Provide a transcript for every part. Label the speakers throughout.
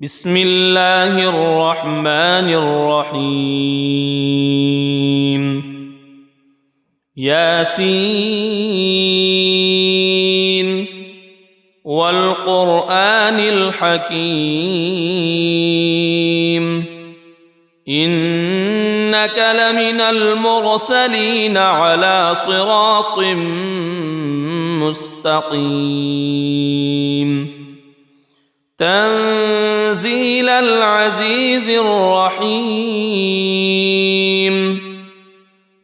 Speaker 1: بسم الله الرحمن الرحيم ياسين والقرآن الحكيم إنك لمن المرسلين على صراط مستقيم تنزيل العزيز الرحيم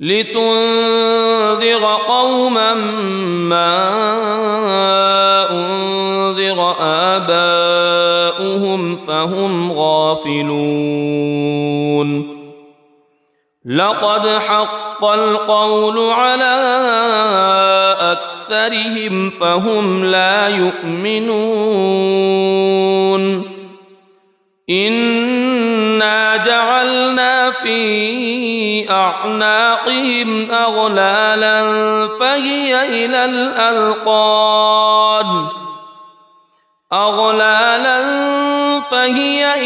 Speaker 1: لتنذر قوما ما أنذر آباؤهم فهم غافلون لقد حق القول على أكثرهم فهم لا يؤمنون إنا جعلنا في أعناقهم أغلالا فهي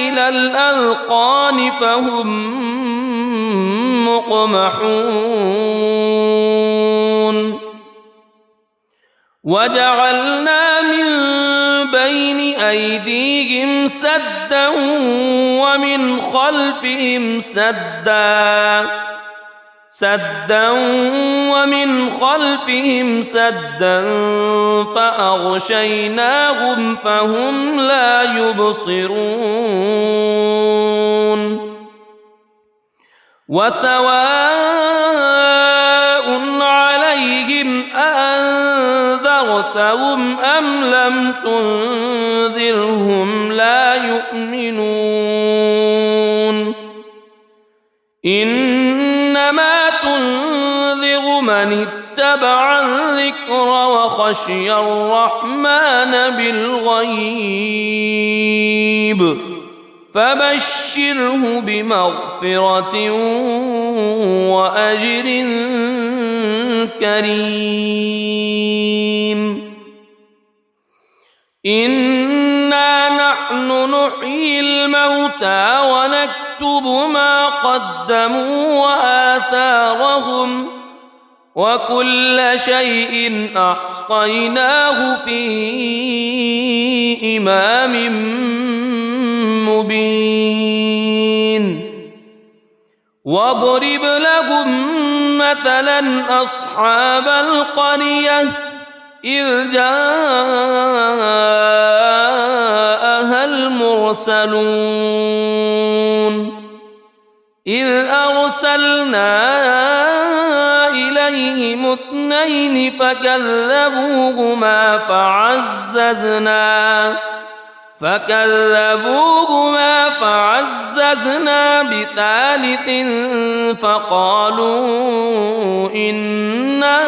Speaker 1: إلى الأذقان فهم مقمحون وجعلنا من بين أيديهم سدا ومن خلفهم سدا فأغشيناهم فهم لا يبصرون وسواء عليهم أأنذرتهم أم لم تنذرهم لا يؤمنون إنما تنذر من اتبع الذكر وخشي الرحمن بالغيب فبشره بمغفرة وأجر كريم إنا نحن نحيي الموتى ونكتب ما قدموا وآثارهم وكل شيء أحصيناه في إمام مبين واضرب لهم مثلا أصحاب القرية إذ جاءها المرسلون إذ أرسلنا إليهم اثنين فكذبوهما فعززنا بثالث فقالوا إنا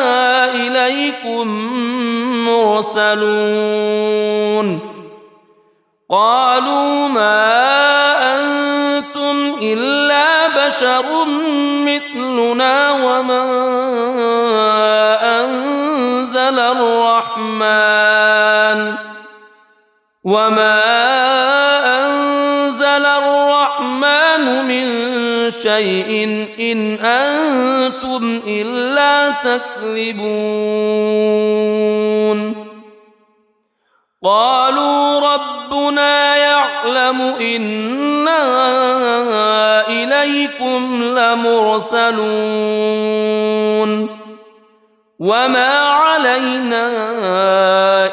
Speaker 1: إليكم مرسلون قالوا ما أنتم إلا بشر مثلنا وما أنزل الرحمن من شيء إن أنتم إلا تكذبون قالوا ربنا يعلم إنا إليكم لمرسلون وما علينا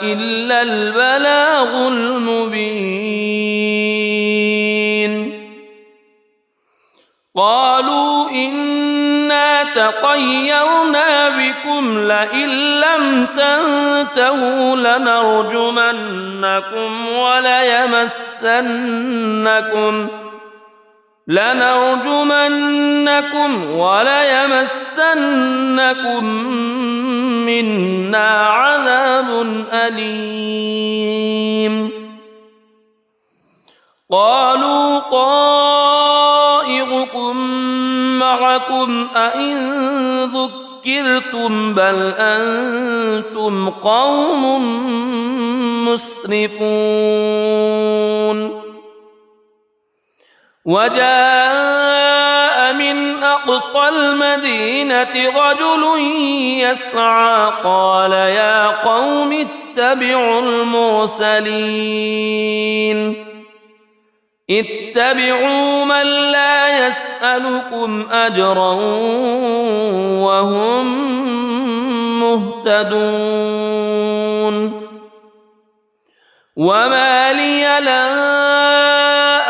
Speaker 1: إلا البلاغ المبين قالوا إنا تطيرنا بكم لئن لم تنتهوا لنرجمنكم وليمسنكم منا عذاب أليم قالوا طائركم معكم أئن ذكرتم بل أنتم قوم مسرفون وجاء من أقصى المدينة رجل يسعى قال يا قوم اتبعوا المرسلين اتبعوا من لا يسألكم أجرا وهم مهتدون وما لي لا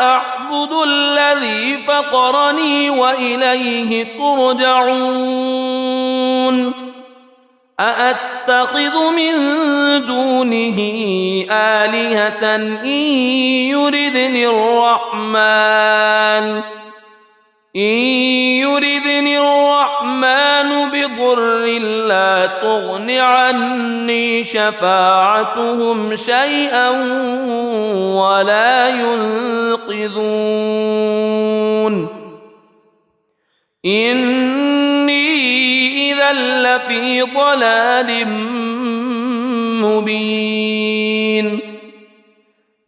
Speaker 1: أعبد الذي فطرني وإليه ترجعون أأتخذ من دونه آلهة إن يردني الرحمن بضر لا تغن عني شفاعتهم شيئا ولا ينقذون إني إذا لفي ضلال مبين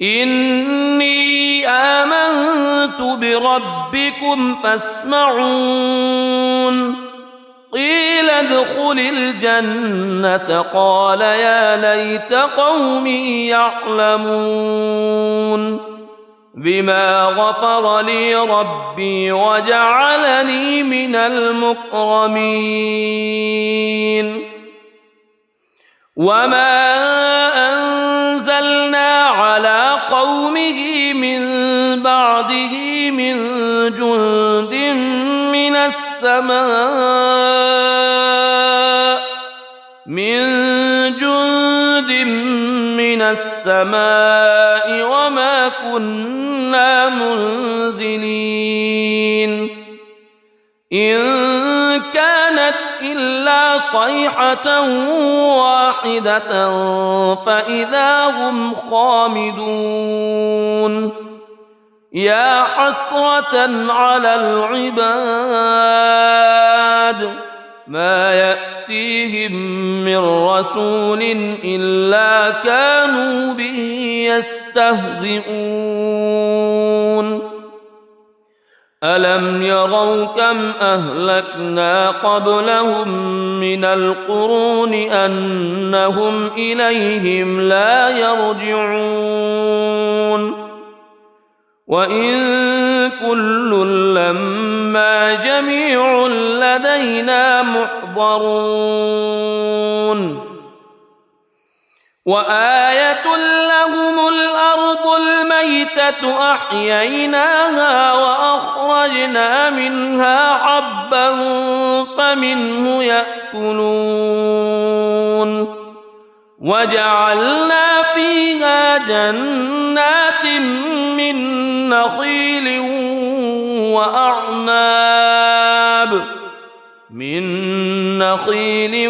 Speaker 1: إني آمنت بربكم فاسمعون قيل ادخل الجنة قال يا ليت قومي يعلمون بما غفر لي ربي وجعلني من المكرمين وما أنزلنا على قومه من بعده من جند من السماء وما كنا منزلين إن كانت إلا صيحة واحدة فإذا هم خامدون يا حسرة على العباد ما يأتيهم من رسول إلا كانوا به يستهزئون ألم يروا كم أهلكنا قبلهم من القرون أنهم إليهم لا يرجعون وإن كل لما جميع لدينا محضرون وآية لهم الأرض الميتة أحييناها وأخرجنا منها حبا فمنه يأكلون وجعلنا فيها جنات من نخيل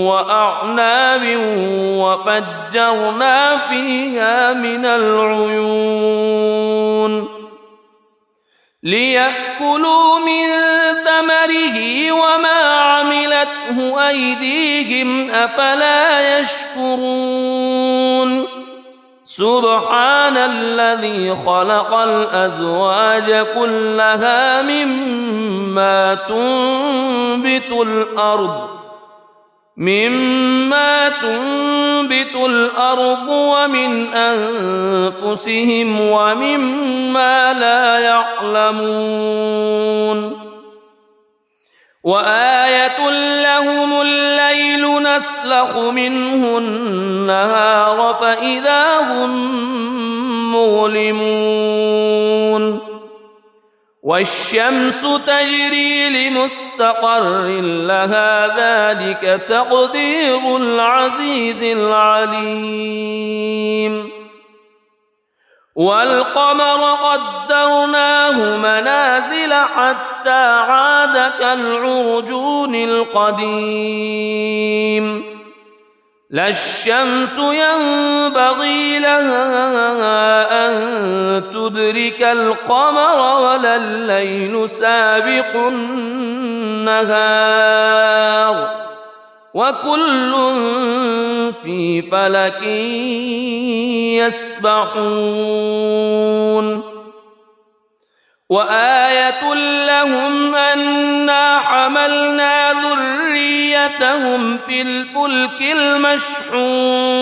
Speaker 1: وأعناب وفجرنا فيها من العيون ليأكلوا من ثمره وما عملته أيديهم أفلا يشكرون سبحان الذي خلق الأزواج كلها مما تنبت الأرض ومن أنفسهم ومما لا يعلمون وآية لهم الليل نسلخ منه النهار فإذا هم مظلمون والشمس تجري لمستقر لها ذلك تقدير العزيز العليم والقمر قدرناه منازل حتى عاد كالعرجون القديم لا الشمس ينبغي لها أن تدرك القمر ولا الليل سابق النهار وكل في فلك يسبحون وآية لهم أنا حملنا ذريتهم في الفلك المشحون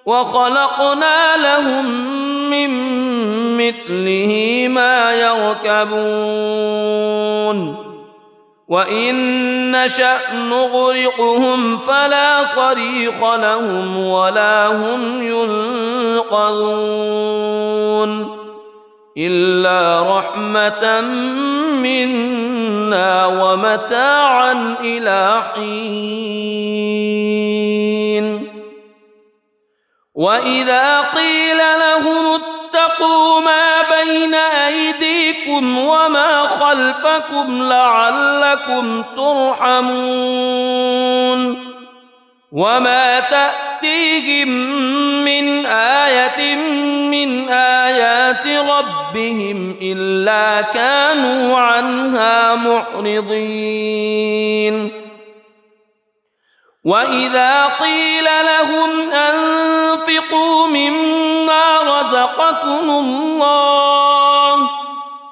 Speaker 1: وخلقنا لهم من مثله ما يركبون وإن نشأ نغرقهم فلا صريخ لهم ولا هم ينقذون إلا رحمة منا ومتاعا إلى حين وإذا قيل لهم اتقوا ما بين أيديكم وما خلفكم لعلكم ترحمون وما تأتيهم من آية من آيات ربهم إلا كانوا عنها معرضين وإذا قيل لهم أنفقوا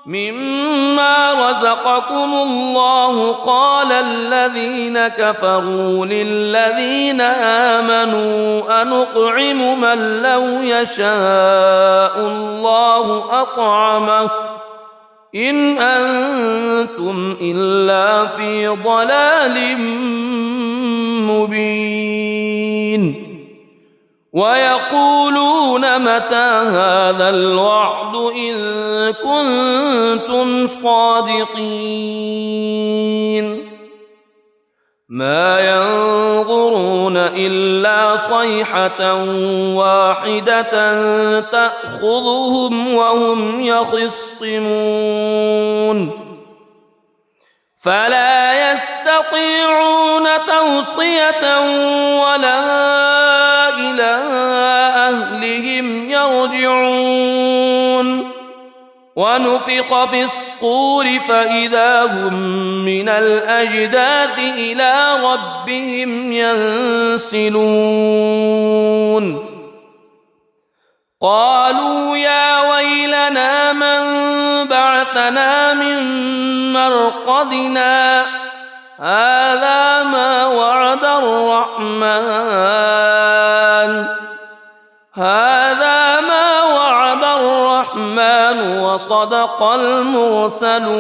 Speaker 1: مما رزقكم الله قال الذين كفروا للذين آمنوا أنطعم من لو يشاء الله أطعمه إن أنتم إلا في ضلال مبين ويقولون متى هذا الوعد إن كنتم صادقين ما ينظرون إلا صيحة واحدة تأخذهم وهم يخصمون فلا يستطيعون توصية ولا إلى أهلهم يرجعون ونفخ في الصور فإذا هم من الأجداث إلى ربهم ينسلون قالوا يا ويلنا من بعثنا من مرقدنا هذا ما وعد الرحمن وصدق المرسلون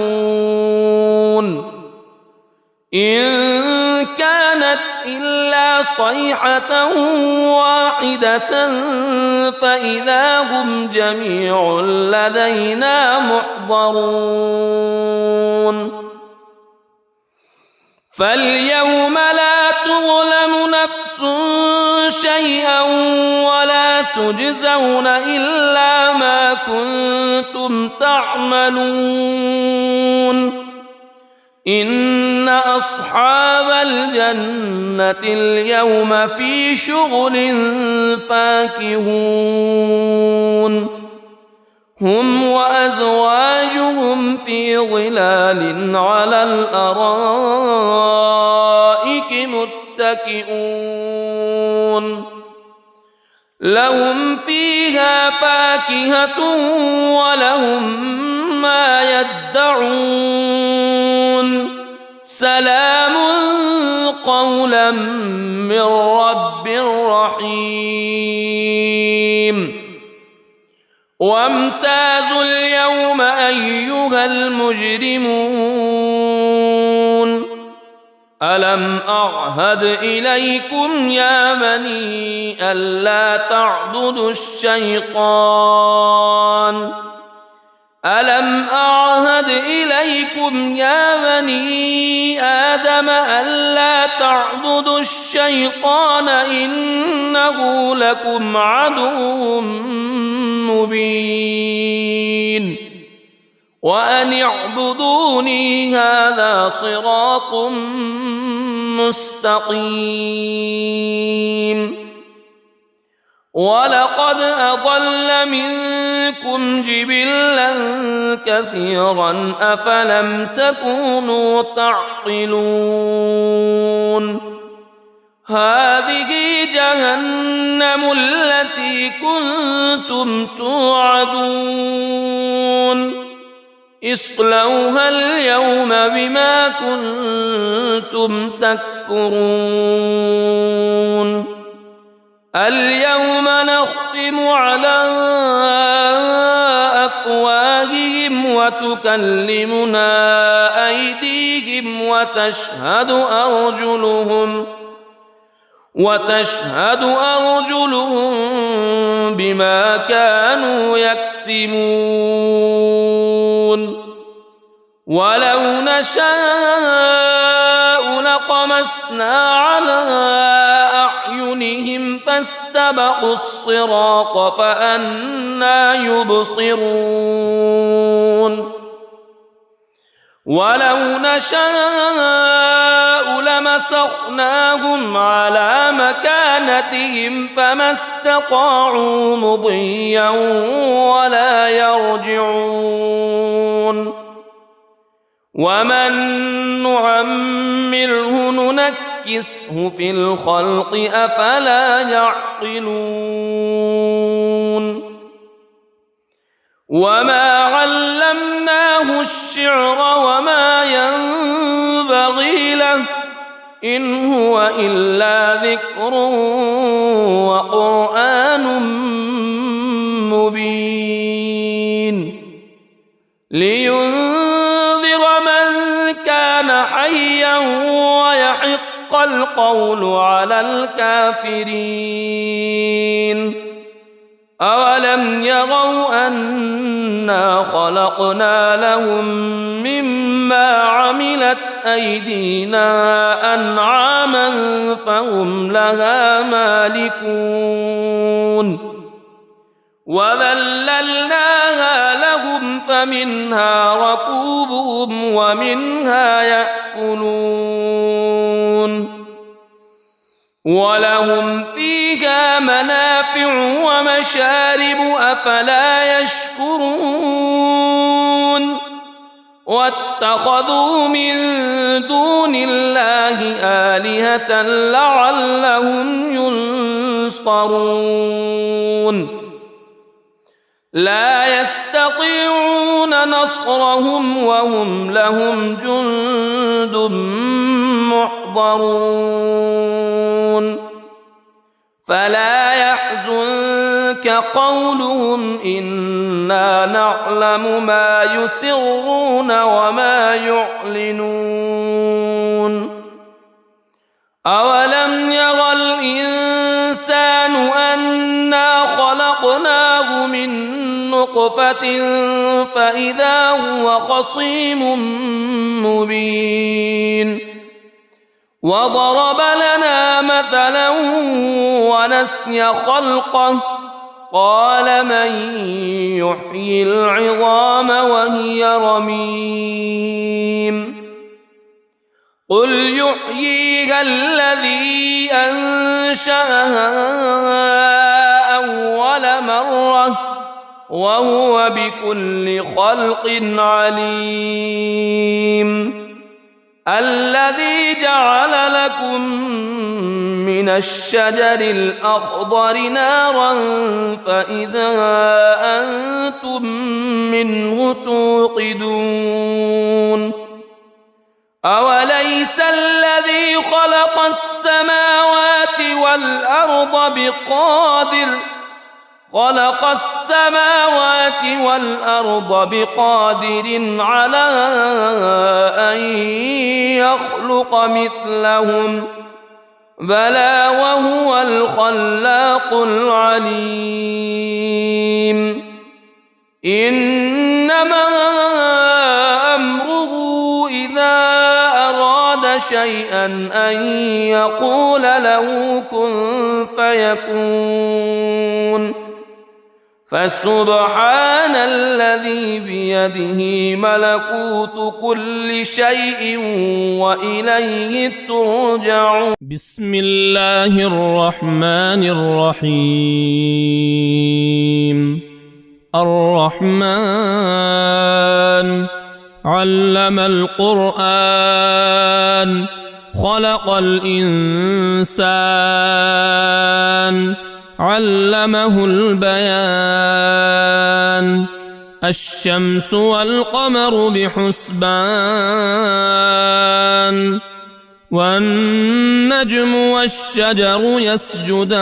Speaker 1: إن كانت إلا صيحة واحدة فإذا هم جميع لدينا محضرون فاليوم لا تظلم نفس شيئا ولا تجزون إلا ما كنتم تعملون إن أصحاب الجنة اليوم في شغل فاكهون هم وأزواجهم في ظلال على الأرائك متكئون لهم فيها فاكهة ولهم ما يدعون سلام قولا من رب رحيم وامتازوا اليوم أيها المجرمون ألم أعهد إليكم يا بني ألا تعبدوا الشيطان ألم أعهد إليكم يا بني آدم ألا تعبدوا الشيطان إنه لكم عدو مبين وأن اعبدوني هذا صراط مستقيم ولقد أضل منكم جبلا كثيرا أفلم تكونوا تعقلون هذه جهنم التي كنتم توعدون اصلوها اليوم بما كنتم تكفرون اليوم نختم على أفواههم وتكلمنا أيديهم وتشهد أرجلهم بما كانوا يكسبون ولو نشاء لطمسنا على أعينهم فاستبقوا الصراط فأنى يبصرون ولو نشاء لمسخناهم على مكانتهم فما استطاعوا مضيا ولا يرجعون ومن نعمره ننكسه في الخلق أفلا يعقلون وما علمناه الشعر وما ينبغي له إن هو إلا ذكر وقرآن مبين لينذر من كان حيا ويحق القول على الكافرين أولم يروا أنا خلقنا لهم مما عملت أيدينا أنعاما فهم لها مالكون وذللناها لهم فمنها ركوبهم ومنها يأكلون ولهم فيها منافع ومشارب أفلا يشكرون واتخذوا من دون الله آلهة لعلهم ينصرون لا يستطيعون نصرهم وهم لهم جند محضرون فلا يحزنك قولهم إنا نعلم ما يسرون وما يعلنون أولم ير الإنسان أنا خلقناه من نطفة فإذا هو خصيم مبين وضرب لنا مثلا ونسي خلقه قال من يحيي العظام وهي رميم قل يحييها الذي أنشأها أول مرة وهو بكل خلق عليم الذي جعل لكم من الشجر الأخضر نارا فإذا أنتم منه توقدون أوليس الذي خلق السماوات والأرض بقادر على أن يخلق مثلهم بلى وهو الخلاق العليم إنما أمره إذا أراد شيئا أن يقول له كن فيكون فسبحان الذي بيده ملكوت كل شيء وإليه ترجعون بسم الله الرحمن الرحيم الرحمن علم القرآن خلق الإنسان علمه البيان الشمس والقمر بحسبان والنجم والشجر يسجدان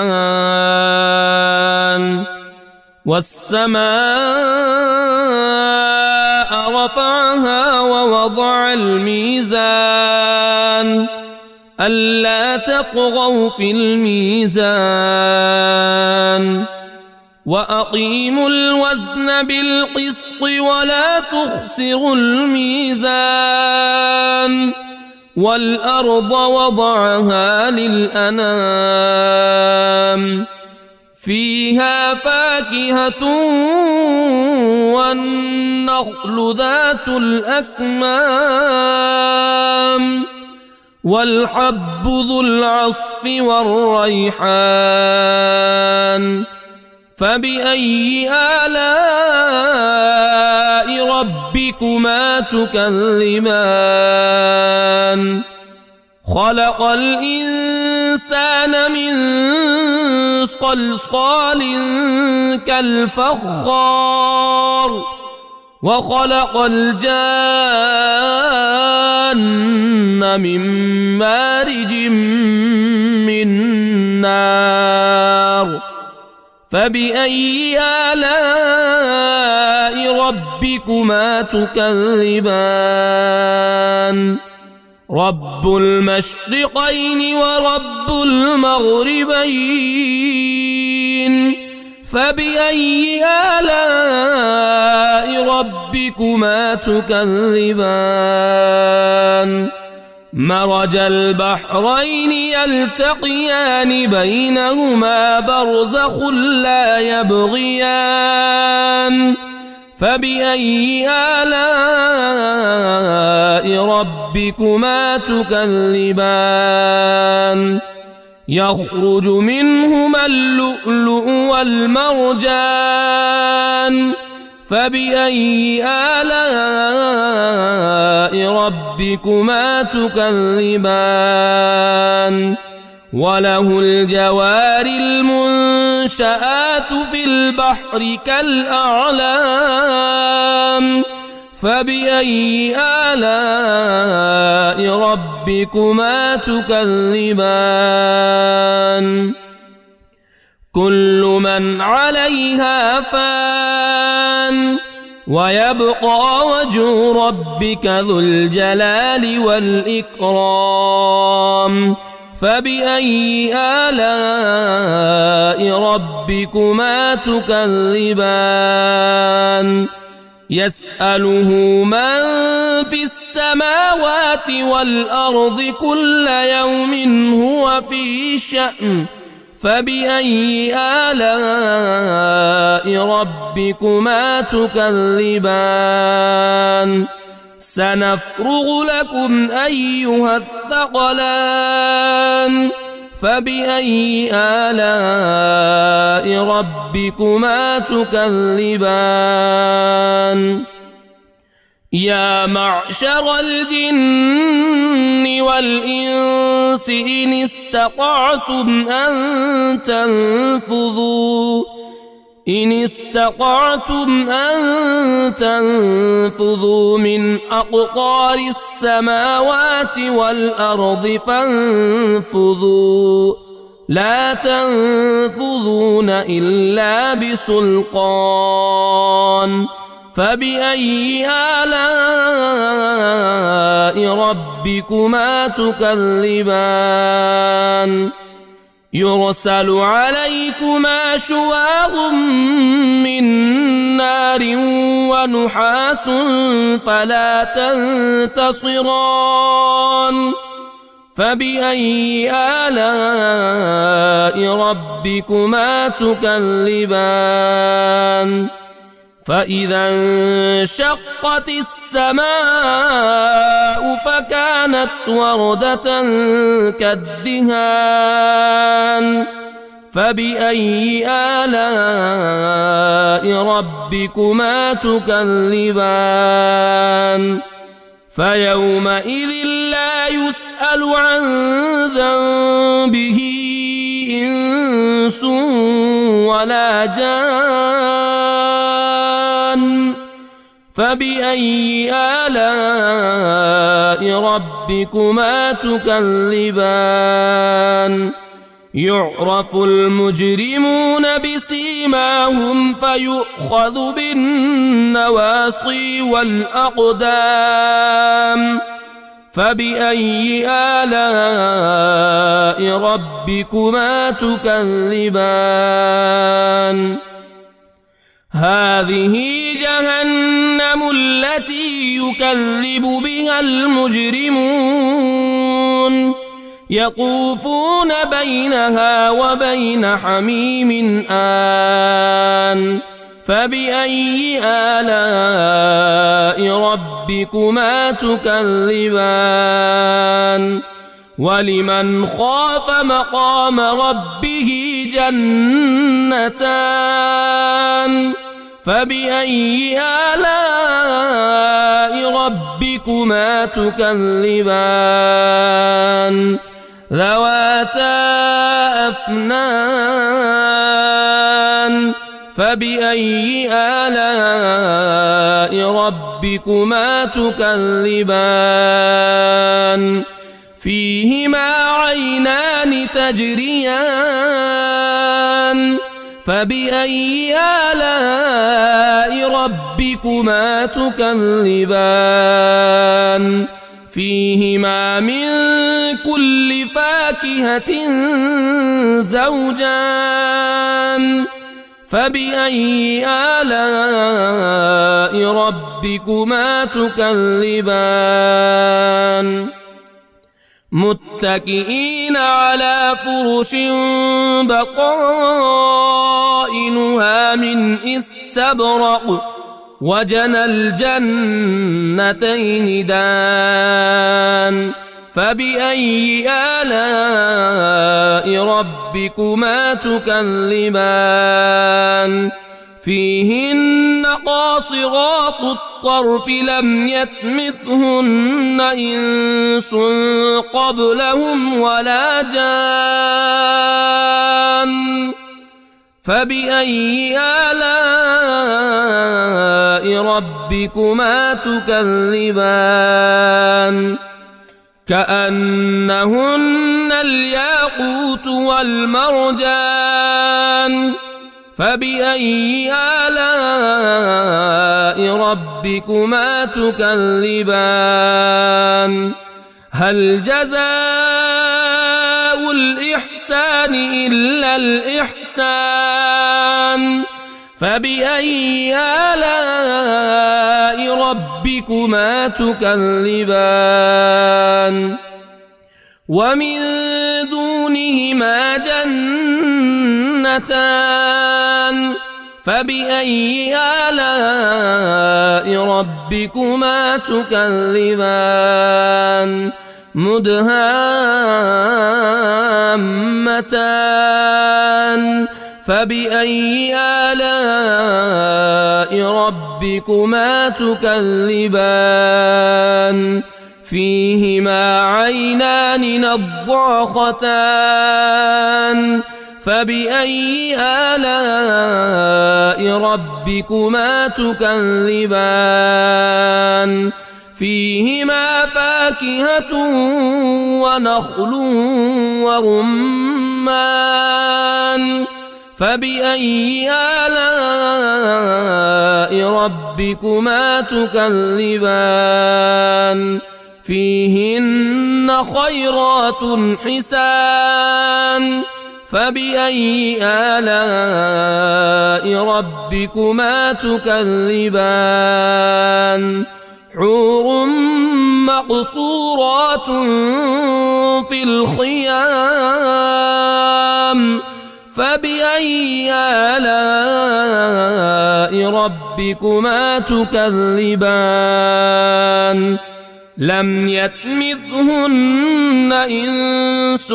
Speaker 1: والسماء رفعها ووضع الميزان ألا تطغوا في الميزان وأقيموا الوزن بالقسط ولا تخسروا الميزان والأرض وضعها للأنام فيها فاكهة والنخل ذات الأكمام والحب ذو العصف والريحان فبأي آلاء ربكما تكذبان خلق الإنسان من صلصال كالفخار وخلق الجان من مارج من نار فبأي آلاء ربكما تكذبان رب المشرقين ورب المغربين فبأي آلاء ربكما تكذبان مرج البحرين يلتقيان بينهما برزخ لا يبغيان فبأي آلاء ربكما تكذبان يخرج منهما اللؤلؤ والمرجان فبأي آلاء ربكما تكذبان وله الجوار المنشآت في البحر كالأعلام فبأي آلاء ربكما تكذبان كل من عليها فان ويبقى وجه ربك ذو الجلال والإكرام فبأي آلاء ربكما تكذبان يسأله من في السماوات والأرض كل يوم هو في شأن فبأي آلاء ربكما تكذبان سنفرغ لكم أيها الثقلان فبأي آلاء ربكما تكذبان يا معشر الجن والإنس إن استطعتم أن تنفذوا من أقطار السماوات والأرض فانفذوا لا تنفذون إلا بسلطان فبأي آلاء ربكما تكذبان يرسل عليكما شواظ من نار ونحاس فلا تنتصران فبأي آلاء ربكما تكذبان فإذا انشقت السماء فكانت وردة كالدهان فبأي آلاء ربكما تكذبان فيومئذ لا يسأل عن ذنبه إنس ولا جان فبأي آلاء ربكما تكذبان يعرف المجرمون بسيماهم فيؤخذ بالنواصي والأقدام فبأي آلاء ربكما تكذبان هذه جهنم التي يكذب بها المجرمون يطوفون بينها وبين حميم آن فبأي آلاء ربكما تكذبان ولمن خاف مقام ربه جنتان فبأي آلاء ربكما تكذبان ذواتا أفنان فبأي آلاء ربكما تكذبان فيهما عينان تجريان فبأي آلاء ربكما تكذبان فيهما من كل فاكهة زوجان فبأي آلاء ربكما تكذبان متكئين على فرش بطائنها من استبرق وجنى الجنتين دان فبأي آلاء ربكما تكذبان فيهن قاصرات الطرف لم يطمثهن إنس قبلهم ولا جان فبأي آلاء ربكما تكذبان كأنهن الياقوت والمرجان فبأي آلاء ربكما تكذبان هل جزاء الإحسان إلا الإحسان فبأي آلاء ربكما تكذبان ومن دونهما جنتان فبأي آلاء ربكما تكذبان مدهامتان فبأي آلاء ربكما تكذبان فيهما عينان نضاختان فبأي آلاء ربكما تكذبان فيهما فاكهة ونخل ورمان فبأي آلاء ربكما تكذبان فيهن خيرات حسان فبأي آلاء ربكما تكذبان حور مقصورات في الخيام فبأي آلاء ربكما تكذبان لم يطمثهن إنس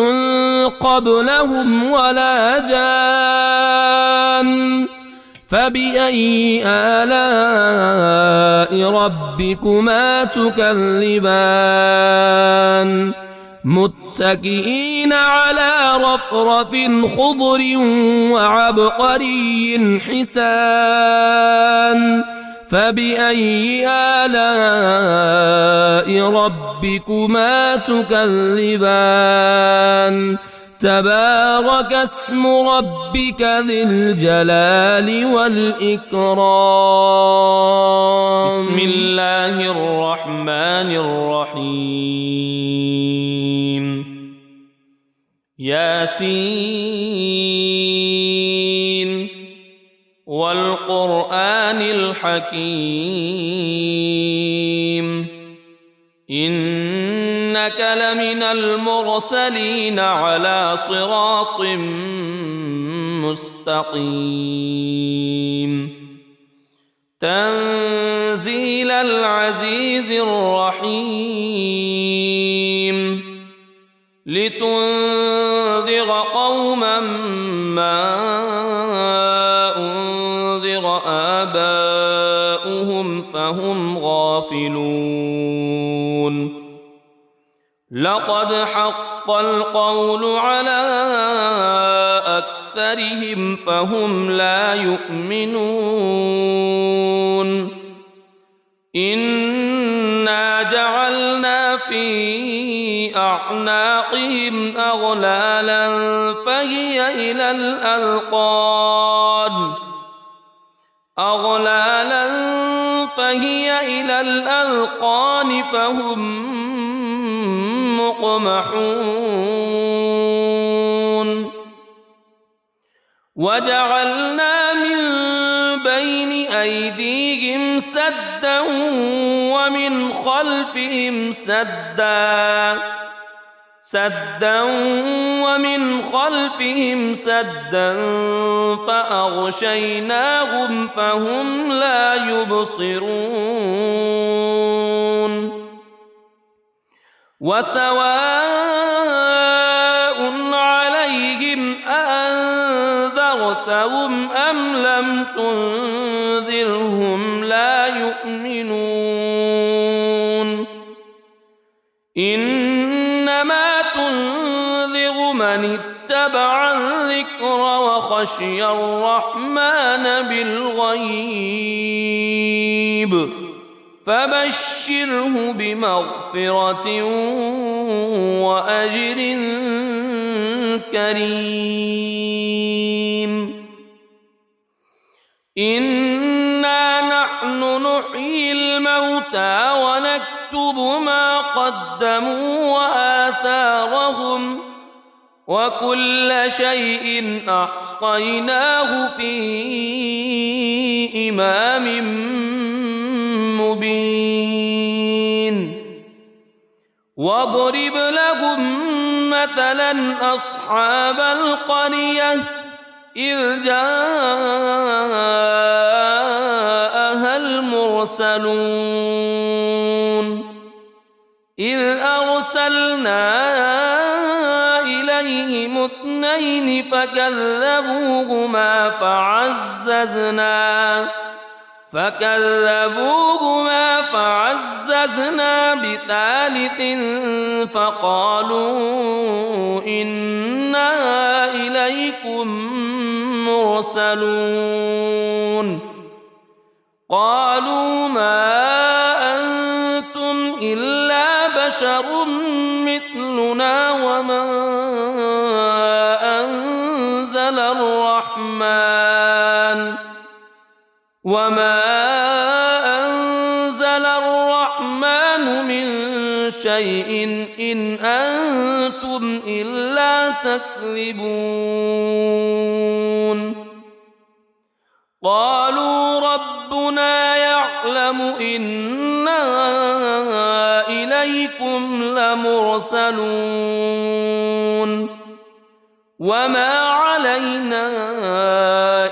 Speaker 1: قبلهم ولا جان فبأي آلاء ربكما تكذبان متكئين على رفرف خضر وعبقري حسان فبأي آلاء ربكما تكذبان تبارك اسم ربك ذي الجلال والإكرام.
Speaker 2: بسم الله الرحمن الرحيم. ياسين والقرآن الحكيم إنك لمن المرسلين على صراط مستقيم تنزيل العزيز الرحيم لتنذر قوما ما أنذر آباؤهم فهم غافلون لقد حق القول على أكثرهم فهم لا يؤمنون إنا جعلنا في أعناقهم أغلالا فهي إلى الأذقان فهم مقمحون وجعلنا من بين أيديهم سدا ومن خلفهم سدا فأغشيناهم فهم لا يبصرون وسواء عليهم أأنذرتهم أم لم تنذرهم لا يؤمنون إنما تنذر من اتبع الذكر وخشي الرحمن بالغيب فبشره بمغفرة وأجر كريم إنا نحن نحيي الموتى ونكتب ما قدموا وآثارهم وكل شيء أحصيناه في إمام مبين واضرب لهم مثلا أصحاب القرية إذ جاءها المرسلون إذ أرسلنا إليهم اثنين فكذبوهما فعززنا بثالث فقالوا إنا إليكم مرسلون قالوا ما أنتم إلا بشر مثلنا وما أنزل الرحمن من شيء إن أنتم إلا تكذبون قالوا ربنا يعلم إنا إليكم لمرسلون وما علينا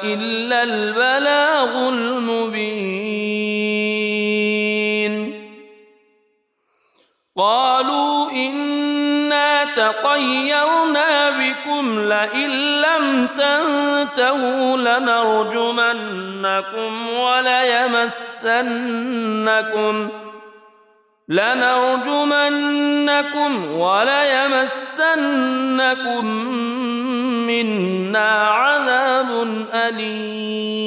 Speaker 2: إلا البلاغ المبين قالوا إنا تطيرنا بكم لئن لم تنتهوا لنرجمنكم وليمسنكم منا عذاب أليم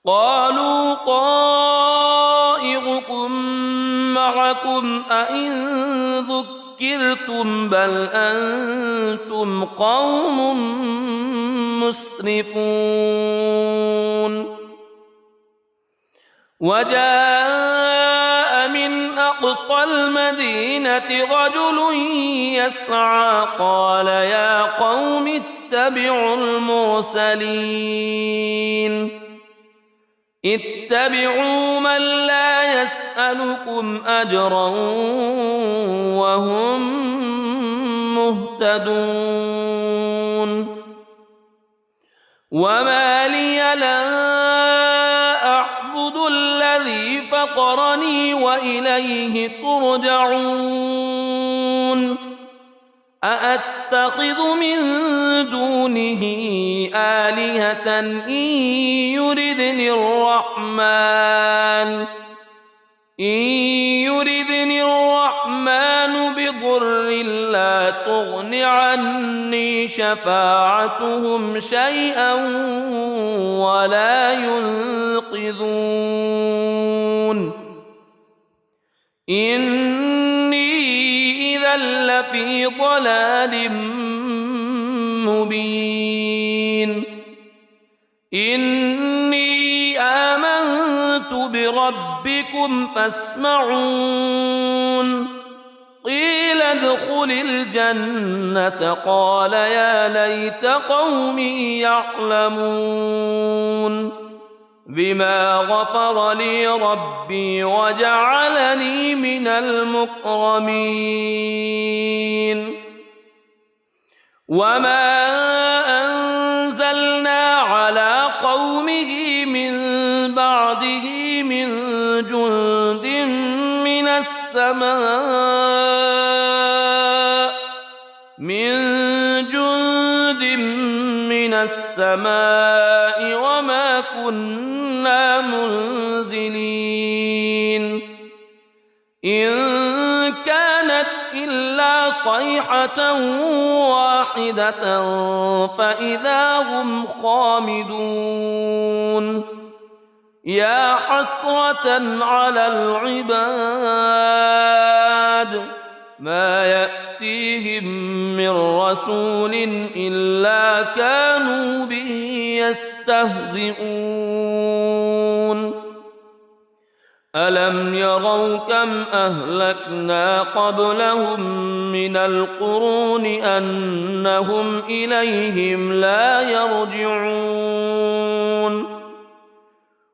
Speaker 2: قالوا طائركم معكم أئن ذكرتم بل أنتم قوم مسرفون وجاء من أقصى المدينة رجل يسعى قال يا قوم اتبعوا المرسلين اتبعوا من لا يسألكم أجرا وهم مهتدون وما لي لا أعبد الذي فطرني وإليه ترجعون أأتخذ من دونه آلهة إن يردني الرحمن بضر لا تغن عني شفاعتهم شيئا ولا ينقذون إني إذا لفي ضلال مبين إني آمنت بربكم فاسمعون قيل ادخل الجنة قال يا ليت قومي يعلمون بما غفر لي ربي وجعلني من المكرمين وما أنزلنا على قومه من بعده من جند من السماء وما كنا منزلين إن كانت إلا صيحة واحدة فإذا هم خامدون يا حسرة على العباد ما يأتيهم من رسول إلا كانوا به يستهزئون ألم يروا كم أهلكنا قبلهم من القرون أنهم إليهم لا يرجعون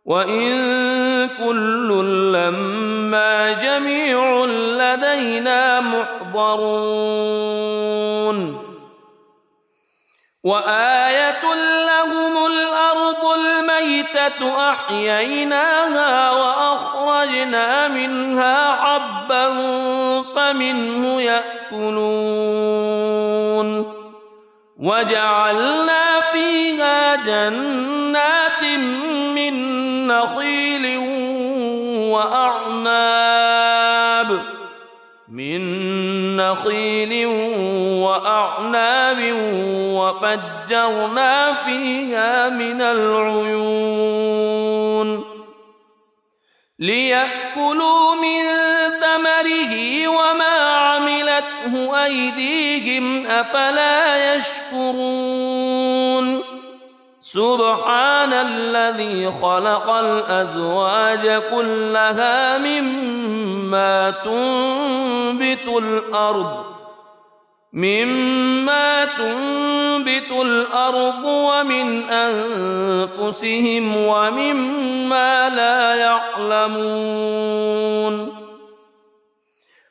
Speaker 2: وإن كل لما جميع لدينا محضرون وآية لهم الأرض الميتة أحييناها وأخرجنا منها حبا فمنه يأكلون وجعلنا فيها جنات من نخيل وأعناب وفجرنا فيها من العيون ليأكلوا من ثمره وما عملته أيديهم أفلا يشكرون سبحان الذي خلق الأزواج كلها مما تنبت الأرض ومن أنفسهم ومما لا يعلمون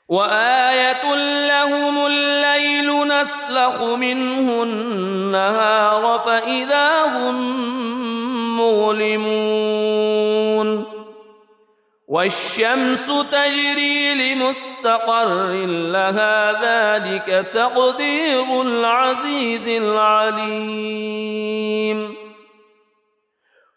Speaker 2: وآية لهم الليل نسلخ منه النهار فإذا هم مظلمون والشمس تجري لمستقر لها ذلك تقدير العزيز العليم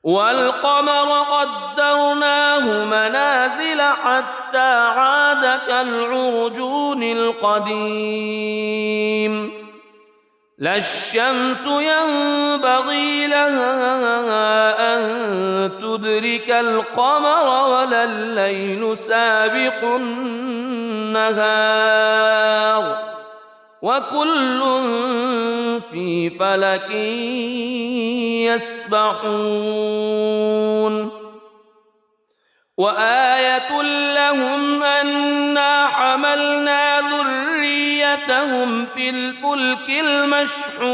Speaker 2: والقمر قدرناه منازل حتى عاد كالعرجون القديم لا الشمس ينبغي لها أن تدرك القمر ولا الليل سابق النهار وكل في فلك يسبحون وآية لهم أنا حملنا ذريتهم في الفلك المشحون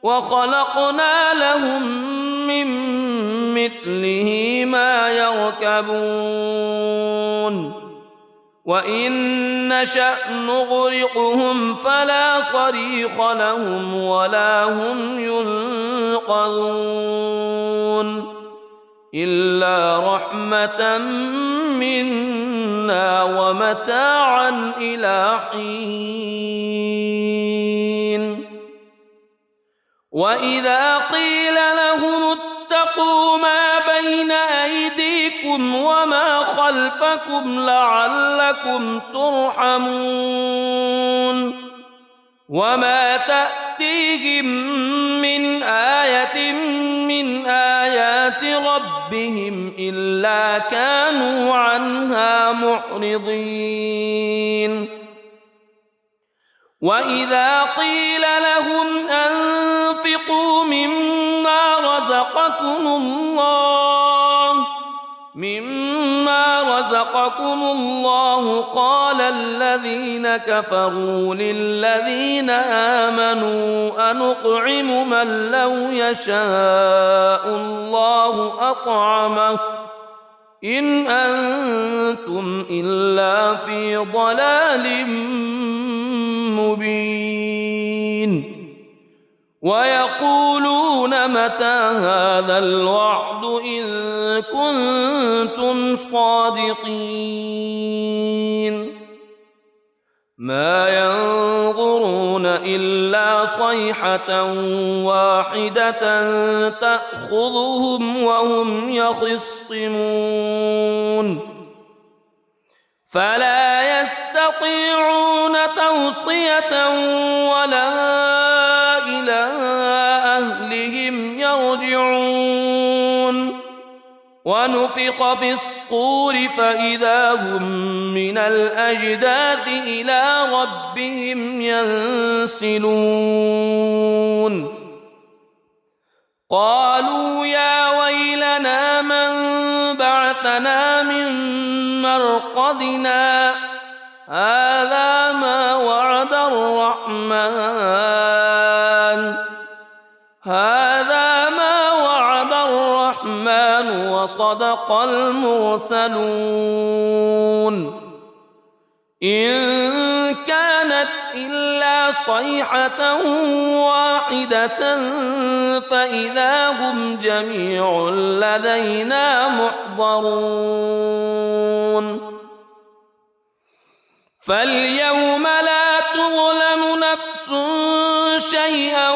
Speaker 2: وخلقنا لهم من مثله ما يركبون وإن نشأ نغرقهم فلا صريخ لهم ولا هم ينقذون إلا رحمة منا ومتاعا إلى حين وإذا قيل لهم اتقوا ما بين أيديكم وما خلفكم لعلكم ترحمون وما تأتيهم من آية من آيات ربهم إلا كانوا عنها معرضين وإذا قيل لهم أنفقوا مما رزقكم الله قال الذين كفروا للذين آمنوا أنطعم من لو يشاء الله أطعمه إن أنتم إلا في ضلال مبين ويقولون متى هذا الوعد إن كنتم صادقين ما ينظرون إلا صيحة واحدة تأخذهم وهم يخصمون فلا يستطيعون توصية ولا إلى أهلهم يرجعون ونفخ في الصور فإذا هم من الأجداث إلى ربهم ينسلون قالوا يا ويلنا من بعثنا من مرقدنا هذا ما وعد الرحمن وصدق المرسلون إن كانت إلا صيحة واحدة فإذا هم جميع لدينا محضرون فاليوم لا تظلم نفس شيئا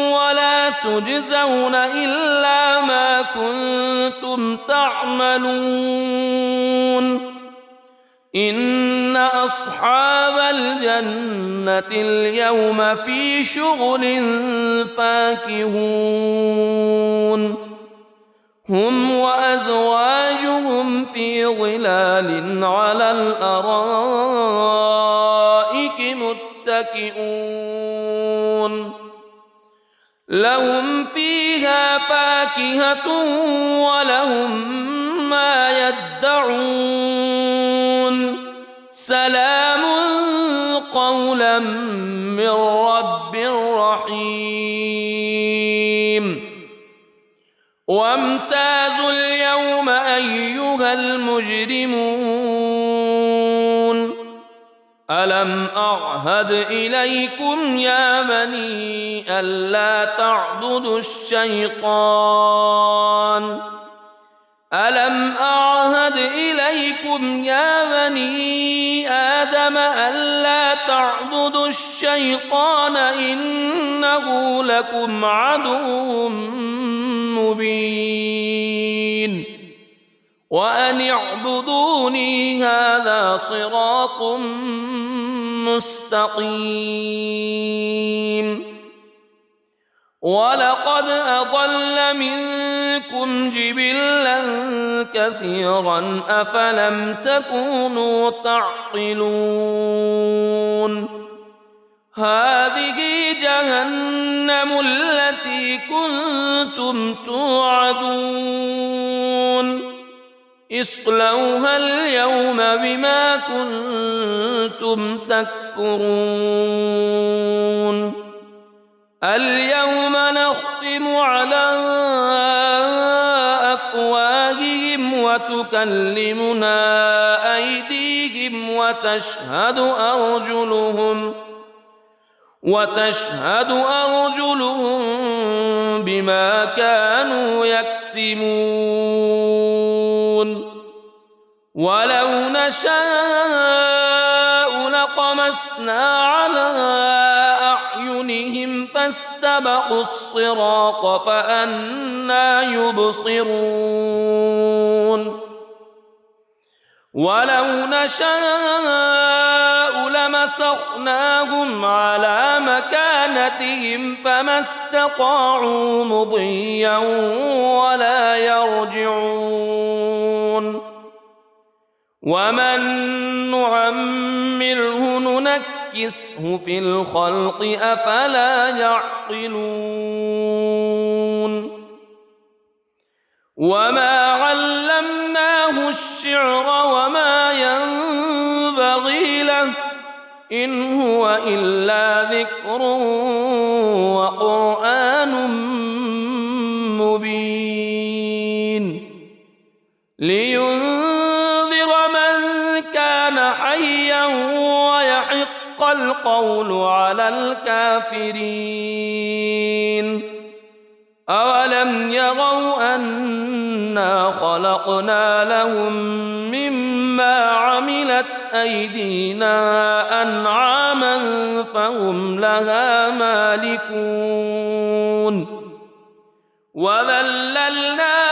Speaker 2: ولا تجزون إلا ما كنتم تعملون إن أصحاب الجنة اليوم في شغل فاكهون هم وأزواجهم في ظلال على الأرائك متكئون لهم فيها فاكهة ولهم ما يدعون سلام قولا من رب رحيم وامتازوا اليوم أيها المجرمون ألم أعهد إليكم يا بني ألا تعبدوا الشيطان ألم أعهد إليكم يا بني آدم ألا تعبدوا الشيطان إنه لكم عدو مبين وأن اعبدوني هذا صراط
Speaker 1: مستقيم ولقد أضل منكم جبلا كثيرا أفلم تكونوا تعقلون هذه جهنم التي كنتم توعدون اصلوها اليوم بما كنتم تكفرون اليوم نختم على أفواههم وتكلمنا أيديهم وتشهد أرجلهم بما كانوا يكسبون ولو نشاء لطمسنا على أعينهم فاستبقوا الصراط فأنى يبصرون ولو نشاء لمسخناهم على مكانتهم فما استطاعوا مضيا ولا يرجعون ومن نعمره ننكسه في الخلق أفلا يعقلون وما علمناه الشعر وما ينبغي له إن هو إلا ذكر وقرآن مبين لينذر من كان حيا ويحق القول على الكافرين أولم يروا أنا خلقنا لهم مما عملت أيدينا أنعاما فهم لها مالكون وذللناها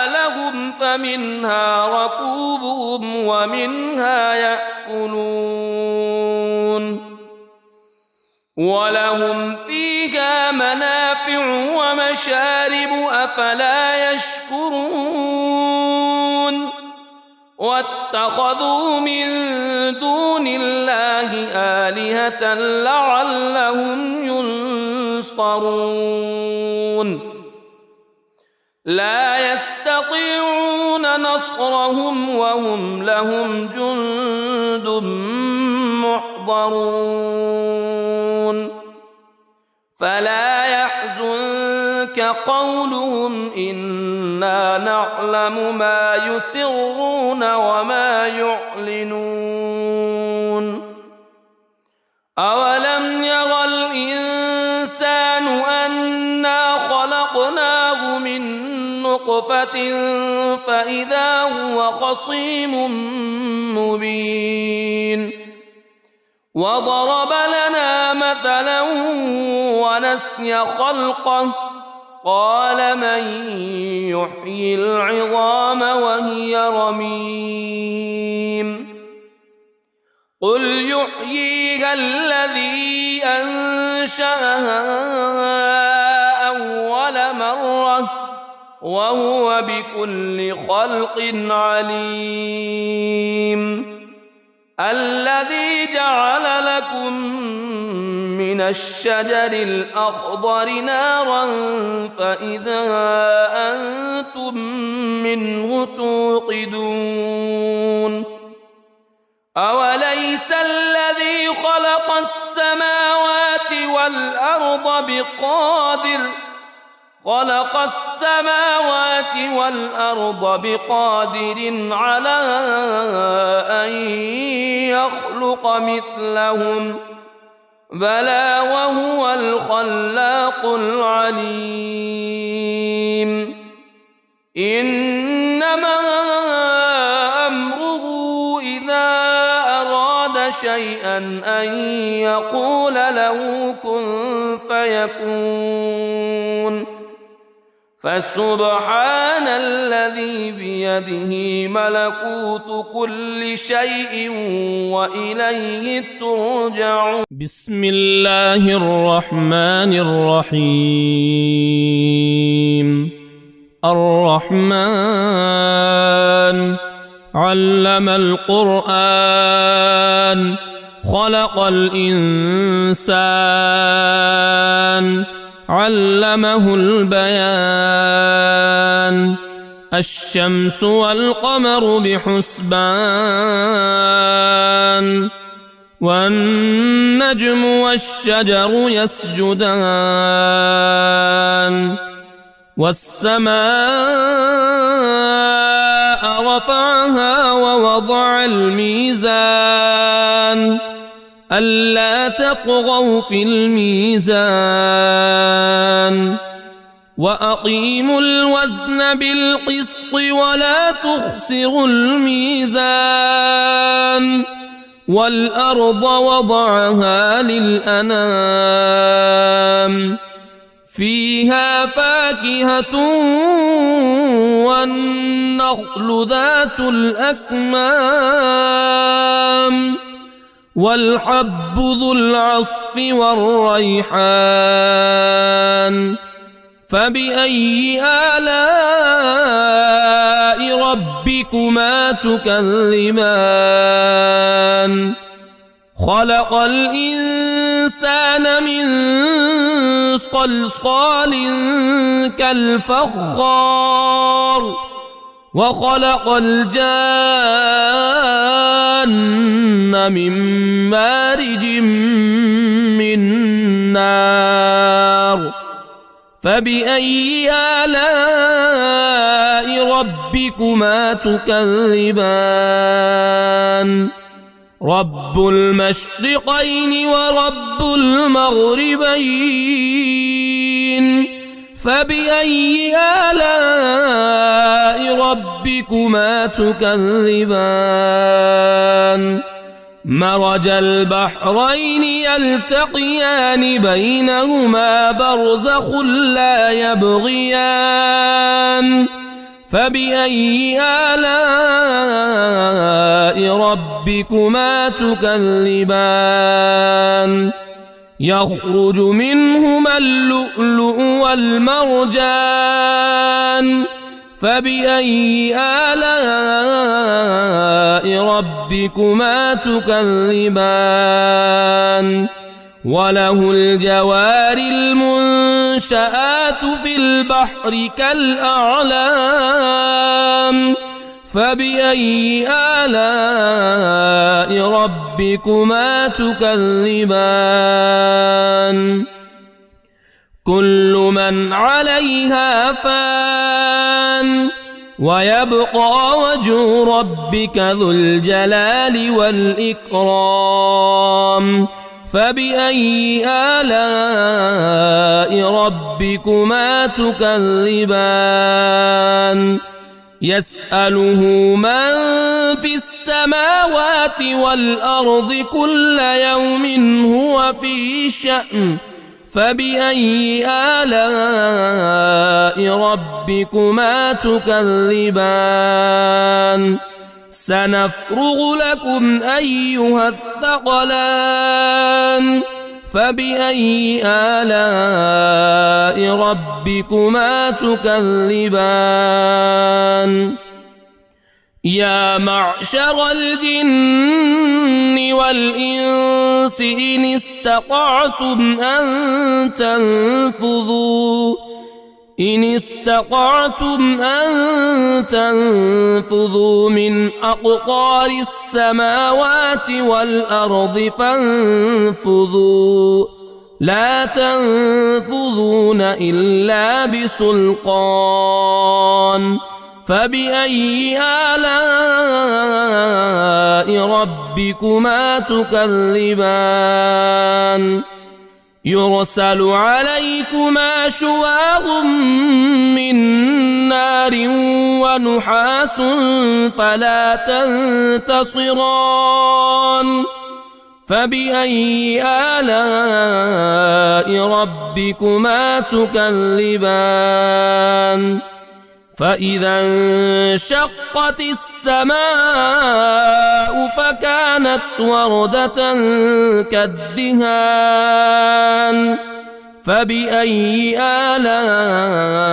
Speaker 1: لهم فمنها ركوبهم ومنها يأكلون ولهم فيها منافع ومشارب أفلا يشكرون واتخذوا من دون الله آلهة لعلهم ينصرون لا يستطيعون نصرهم وهم لهم جند محضرون فلا يحزنك قولهم إنا نعلم ما يسرون وما يعلنون أولم ير الإنسان أنا خلقناه من نطفة فإذا هو خصيم مبين وضرب لنا مثلا ونسي خلقه قال من يحيي العظام وهي رميم قل يحييها الذي أنشأها أول مرة وهو بكل خلق عليم الذي جعل لكم من الشجر الأخضر نارا فإذا أنتم منه توقدون أوليس الذي خلق السماوات والأرض بقادر على أن يخلق مثلهم بلى وهو الخلاق العليم إنما أمره إذا أراد شيئا أن يقول له كن فيكون فسبحان الذي بيده ملكوت كل شيء وإليه ترجعون.
Speaker 2: بسم الله الرحمن الرحيم. الرحمن علم القرآن خلق الإنسان علمه البيان. الشمس والقمر بحسبان والنجم والشجر يسجدان. والسماء رفعها ووضع الميزان ألا تطغوا في الميزان وأقيموا الوزن بالقسط ولا تخسروا الميزان. والأرض وضعها للأنام فيها فاكهة والنخل ذات الأكمام والحب ذو العصف والريحان. فبأي آلاء ربكما تكذبان. خلق الإنسان من صلصال كالفخار وخلق الجان من مارج من نار. فبأي آلاء ربكما تكذبان. رب المشرقين ورب المغربين. فبأي آلاء ربكما تكذبان. مرج البحرين يلتقيان بينهما برزخ لا يبغيان. فبأي آلاء ربكما تكذبان. يخرج منهما اللؤلؤ والمرجان. فبأي آلاء ربكما تكذبان. وله الجوار المنشآت في البحر كالأعلام. فبأي آلاء ربكما تكذبان. كل من عليها فان ويبقى وجه ربك ذو الجلال والإكرام. فبأي آلاء ربكما تكذبان. يسأله من في السماوات والأرض كل يوم هو في شأن. فبأي آلاء ربكما تكذبان. سنفرغ لكم أيها الثقلان. فبأي آلاء ربكما تكذبان. يا معشر الجن والإنس إن استطعتم أن تنفذوا من أقطار السماوات والأرض فانفذوا لا تنفذون إلا بسلطان. فبأي آلاء ربكما تكذبان. يرسل عليكما شواظ من نار ونحاس فلا تنتصران.
Speaker 1: فبأي آلاء ربكما تكذبان فإذا انشقت السماء فكانت وردة كالدهان فبأي آلاء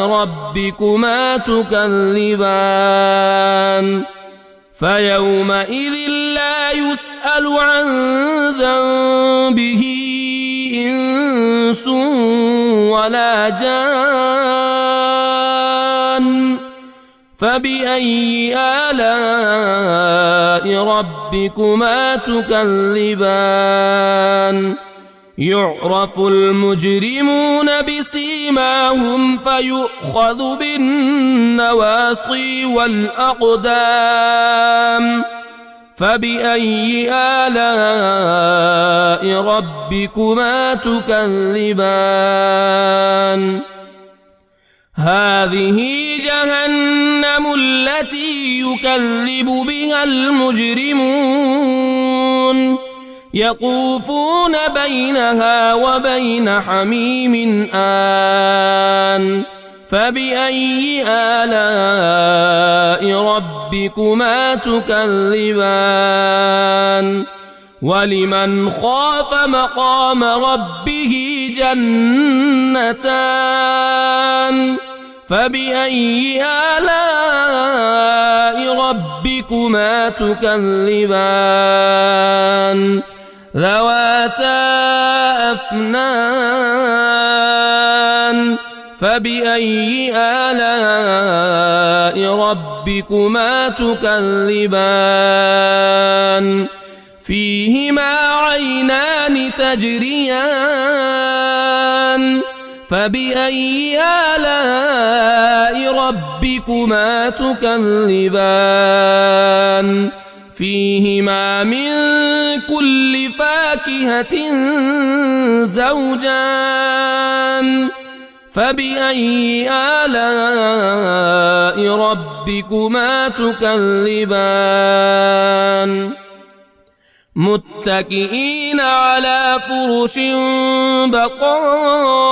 Speaker 1: ربكما تكذبان فيومئذ لا يسأل عن ذنبه إنس ولا جان فبأي آلاء ربكما تكذبان يعرف المجرمون بسيماهم فيؤخذ بالنواصي والأقدام فبأي آلاء ربكما تكذبان هذه جهنم التي يكذب بها المجرمون يطوفون بينها وبين حميم آن فبأي آلاء ربكما تكذبان ولمن خاف مقام ربه جنتان فبأي آلاء ربكما تكذبان ذواتا أفنان فبأي آلاء ربكما تكذبان فيهما عينان تجريان فبأي آلاء ربكما تكذبان فيهما من كل فاكهة زوجان فبأي آلاء ربكما تكذبان متكئين على فرش بطائنها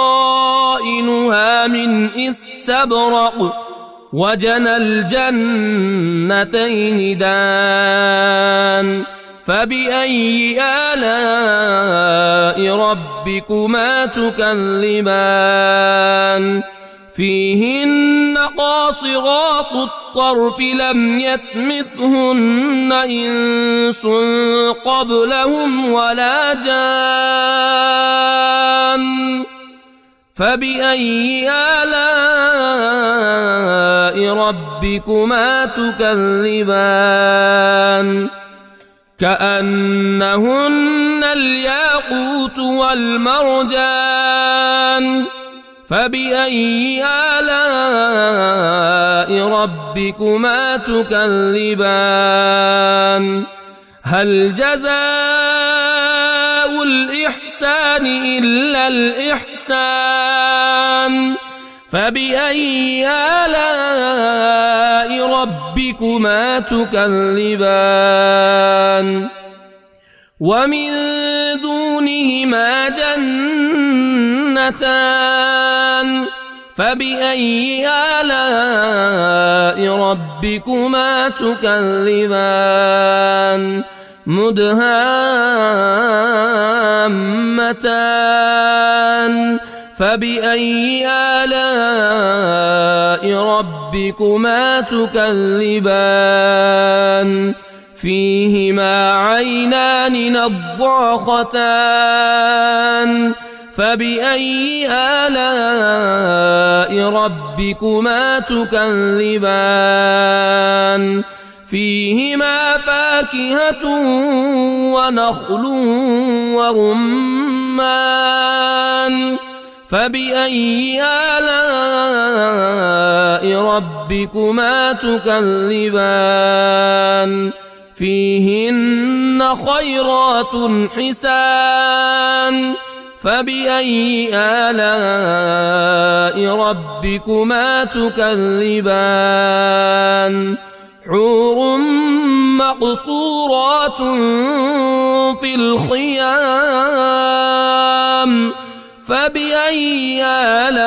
Speaker 1: من استبرق وجنى الجنتين دان فبأي آلاء ربكما تكذبان فيهن قاصرات الطرف لم يطمثهن إنس قبلهم ولا جان فبأي آلاء ربكما تكذبان كأنهن الياقوت والمرجان فبأي آلاء ربكما تكذبان هل جزاء الإحسان إلا الإحسان فبأي آلاء ربكما تكذبان ومن دونهما جنتان فبأي آلاء ربكما تكذبان مدهامتان فبأي آلاء ربكما تكذبان فيهما عينان نضاختان فبأي آلاء ربكما تكذبان فيهما فاكهة ونخل ورمان فبأي آلاء ربكما تكذبان فيهن خيرات حسان فبأي آلاء ربكما تكذبان حور مقصورات في الخيام فبأي آلاء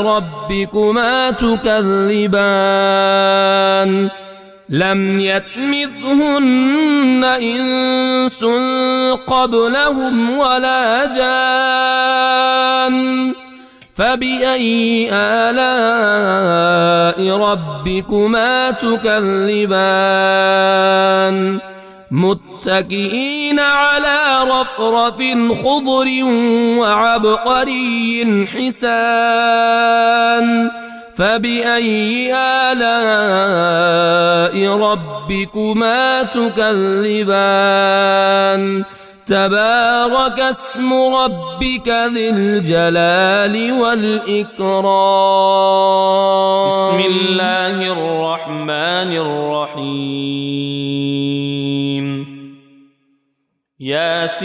Speaker 1: ربكما تكذبان لم يطمثهن إنس قبلهم ولا جان فبأي آلاء ربكما تكذبان متكئين على رفرف خضر وعبقري حسان فبأي آلاء ربكما تكذبان تبارك اسم ربك ذي الجلال والإكرام
Speaker 2: بسم الله الرحمن الرحيم ياسين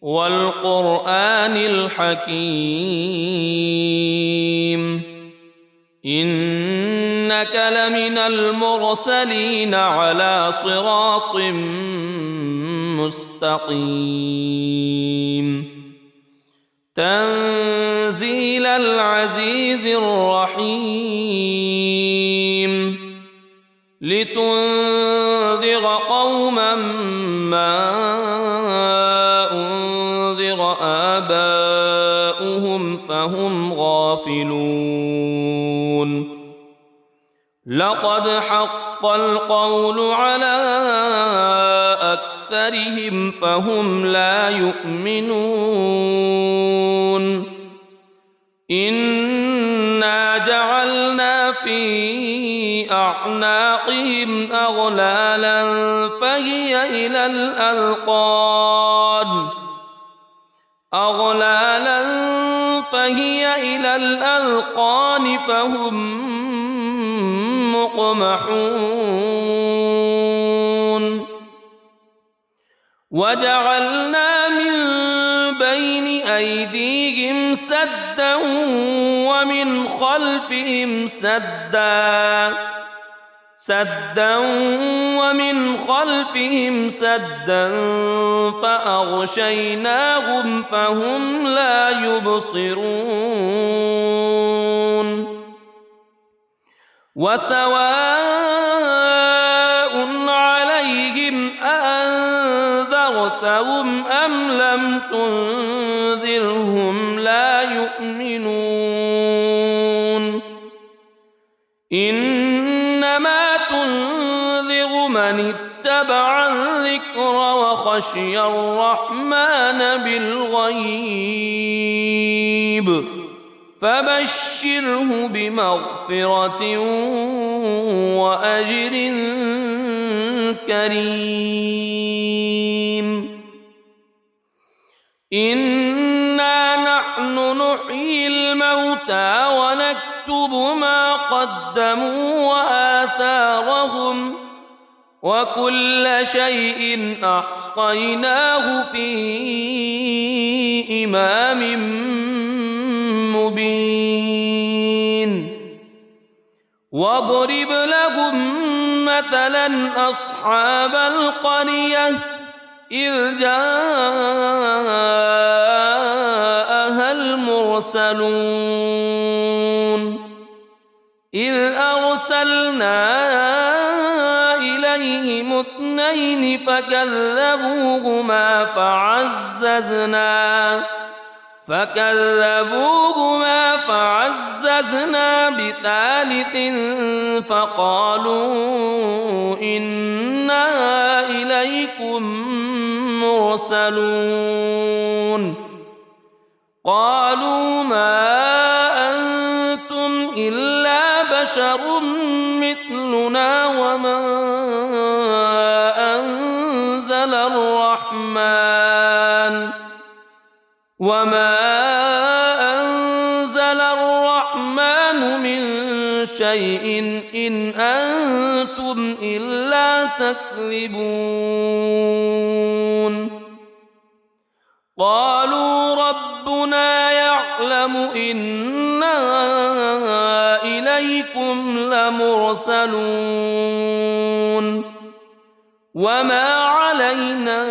Speaker 2: والقرآن الحكيم إنك لمن المرسلين على صراط مستقيم تنزيل العزيز الرحيم لتنذر قوما ما أنذر آباؤهم فهم غافلون لقد حق القول على أكثرهم فهم لا يؤمنون إنا جعلنا في أعناقهم أغلالا فهي إلى الأذقان فهم مقمحون وجعلنا من بين أيديهم سدا ومن خلفهم سدا فأغشيناهم فهم لا يبصرون وسواء عليهم أأنذرتهم أم لم تنذرهم لا يؤمنون إنما تنذر من اتبع الذكر وخشي الرحمن بالغيب فبشره بمغفرة وأجر كريم إنا نحن نحيي الموتى ونكتب ما قدموا وآثارهم وكل شيء أحصيناه في إمام مبين واضرب لهم مثلا أصحاب القرية إذ جاءها المرسلون إذ أرسلنا إليهم اثنين فكذبوهما فعززنا بثالث فقالوا إنا إليكم مرسلون قالوا ما أنتم إلا بشر مثلنا وما أنزل الرحمن من شيء إن أنتم إلا تكذبون قالوا ربنا يعلم إنا
Speaker 1: بكم لمرسلون وما علينا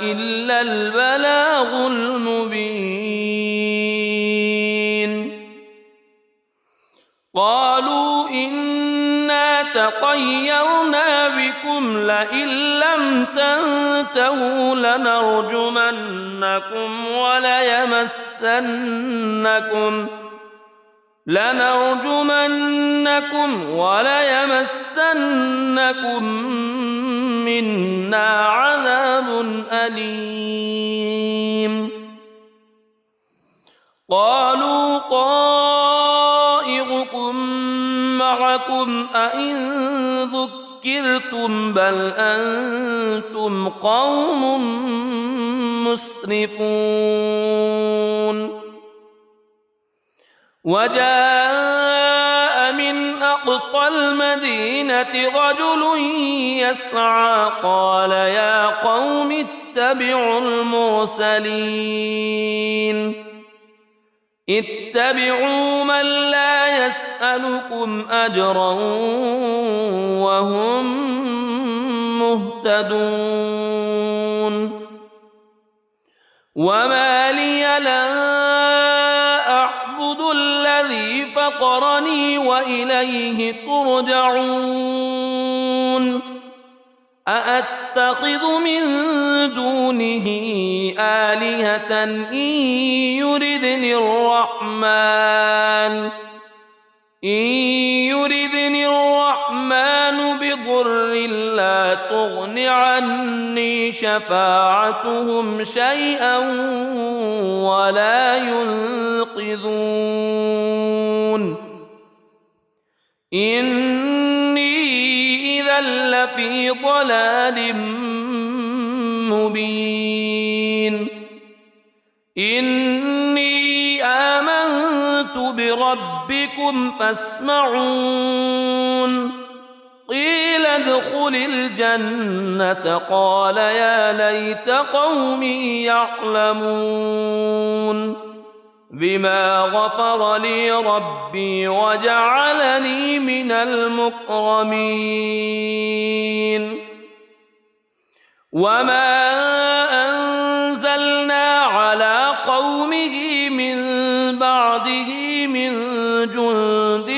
Speaker 1: إلا البلاغ المبين قالوا إنا تطيرنا بكم لئن لم تنتهوا لنرجمنكم وليمسنكم منا عذاب أليم قالوا طائركم معكم أئن ذكرتم بل أنتم قوم مسرفون وجاء من أقصى المدينة رجل يسعى قال يا قوم اتبعوا المرسلين اتبعوا من لا يسألكم أجرا وهم مهتدون وما لي لا أعبد الذي فطرني وإليه ترجعون أأتخذ من دونه آلهة إن يردني الرحمن بضر لا تغن عني شفاعتهم شيئا ولا ينقذون إني إذا لفي ضلال مبين إني آمنت بربكم فاسمعون قيل ادخل الجنة قال يا ليت قومي يعلمون بما غفر لي ربي وجعلني من المكرمين وما أنزلنا على قومه من بعده من جند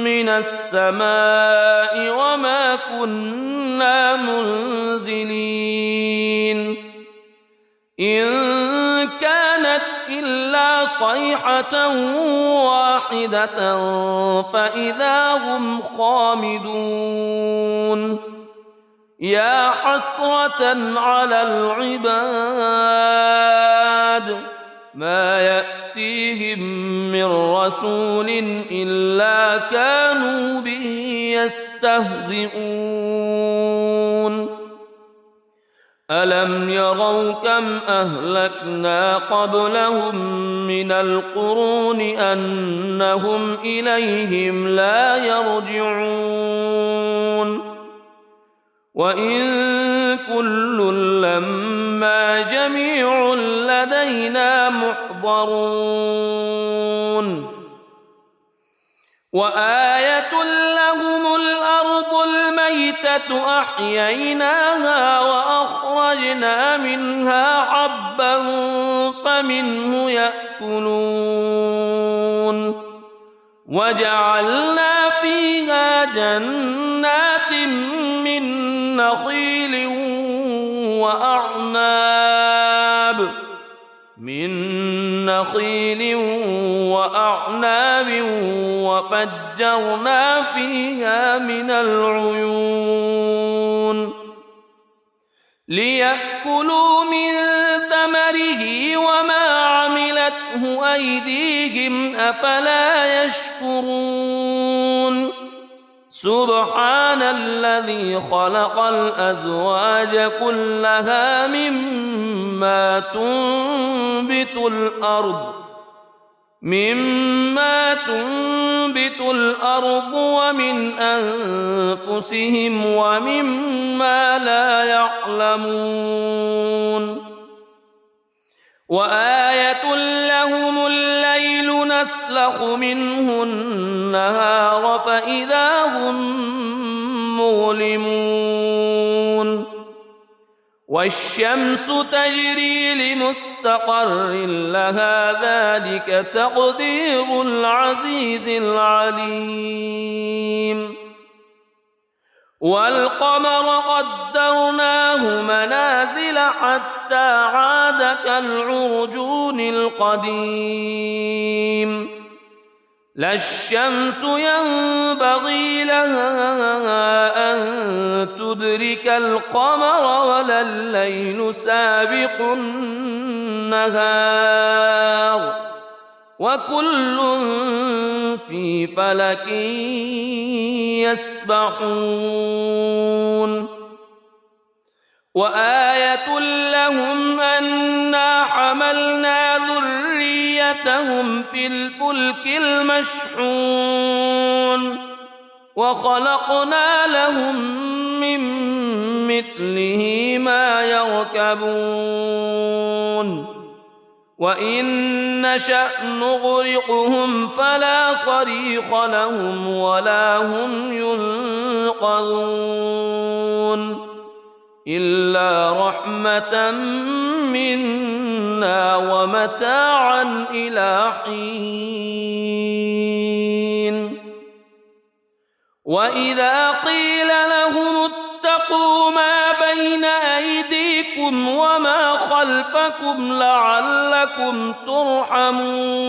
Speaker 1: من السماء وما كنا منزلين إن كانت إلا صيحة واحدة فإذا هم خامدون يا حسرة على العباد ما يأتيهم من رسول إلا كانوا به يستهزئون ألم يروا كم أهلكنا قبلهم من القرون أنهم إليهم لا يرجعون وإن كل لما جميع لدينا محضرون وآية لهم الأرض الميتة أحييناها وأخرجنا منها حبا فمنه يأكلون وجعلنا فيها جنات من نخيل وأعناب وفجرنا فيها من العيون ليأكلوا من ثمره وما عملته أيديهم أفلا يشكرون سبحان الذي خلق الأزواج كلها مما تنبت الأرض ومن أنفسهم ومما لا يعلمون وآية لهم الليل نسلخ منه النهار فإذا هم مظلمون والشمس تجري لمستقر لها ذلك تقدير العزيز العليم والقمر قدرناه منازل حتى عاد كالعرجون القديم لا الشمس ينبغي لها أن تدرك القمر ولا الليل سابق النهار وكل في فلك يسبحون وآية لهم أنا حملنا ذريتهم في الفلك المشحون وخلقنا لهم من مثله ما يركبون وإن نشأ نغرقهم فلا صريخ لهم ولا هم ينقذون إلا رحمة منا ومتاعا إلى حين وإذا قيل لهم اتقوا ما بين أيديكم وما خلفكم لعلكم ترحمون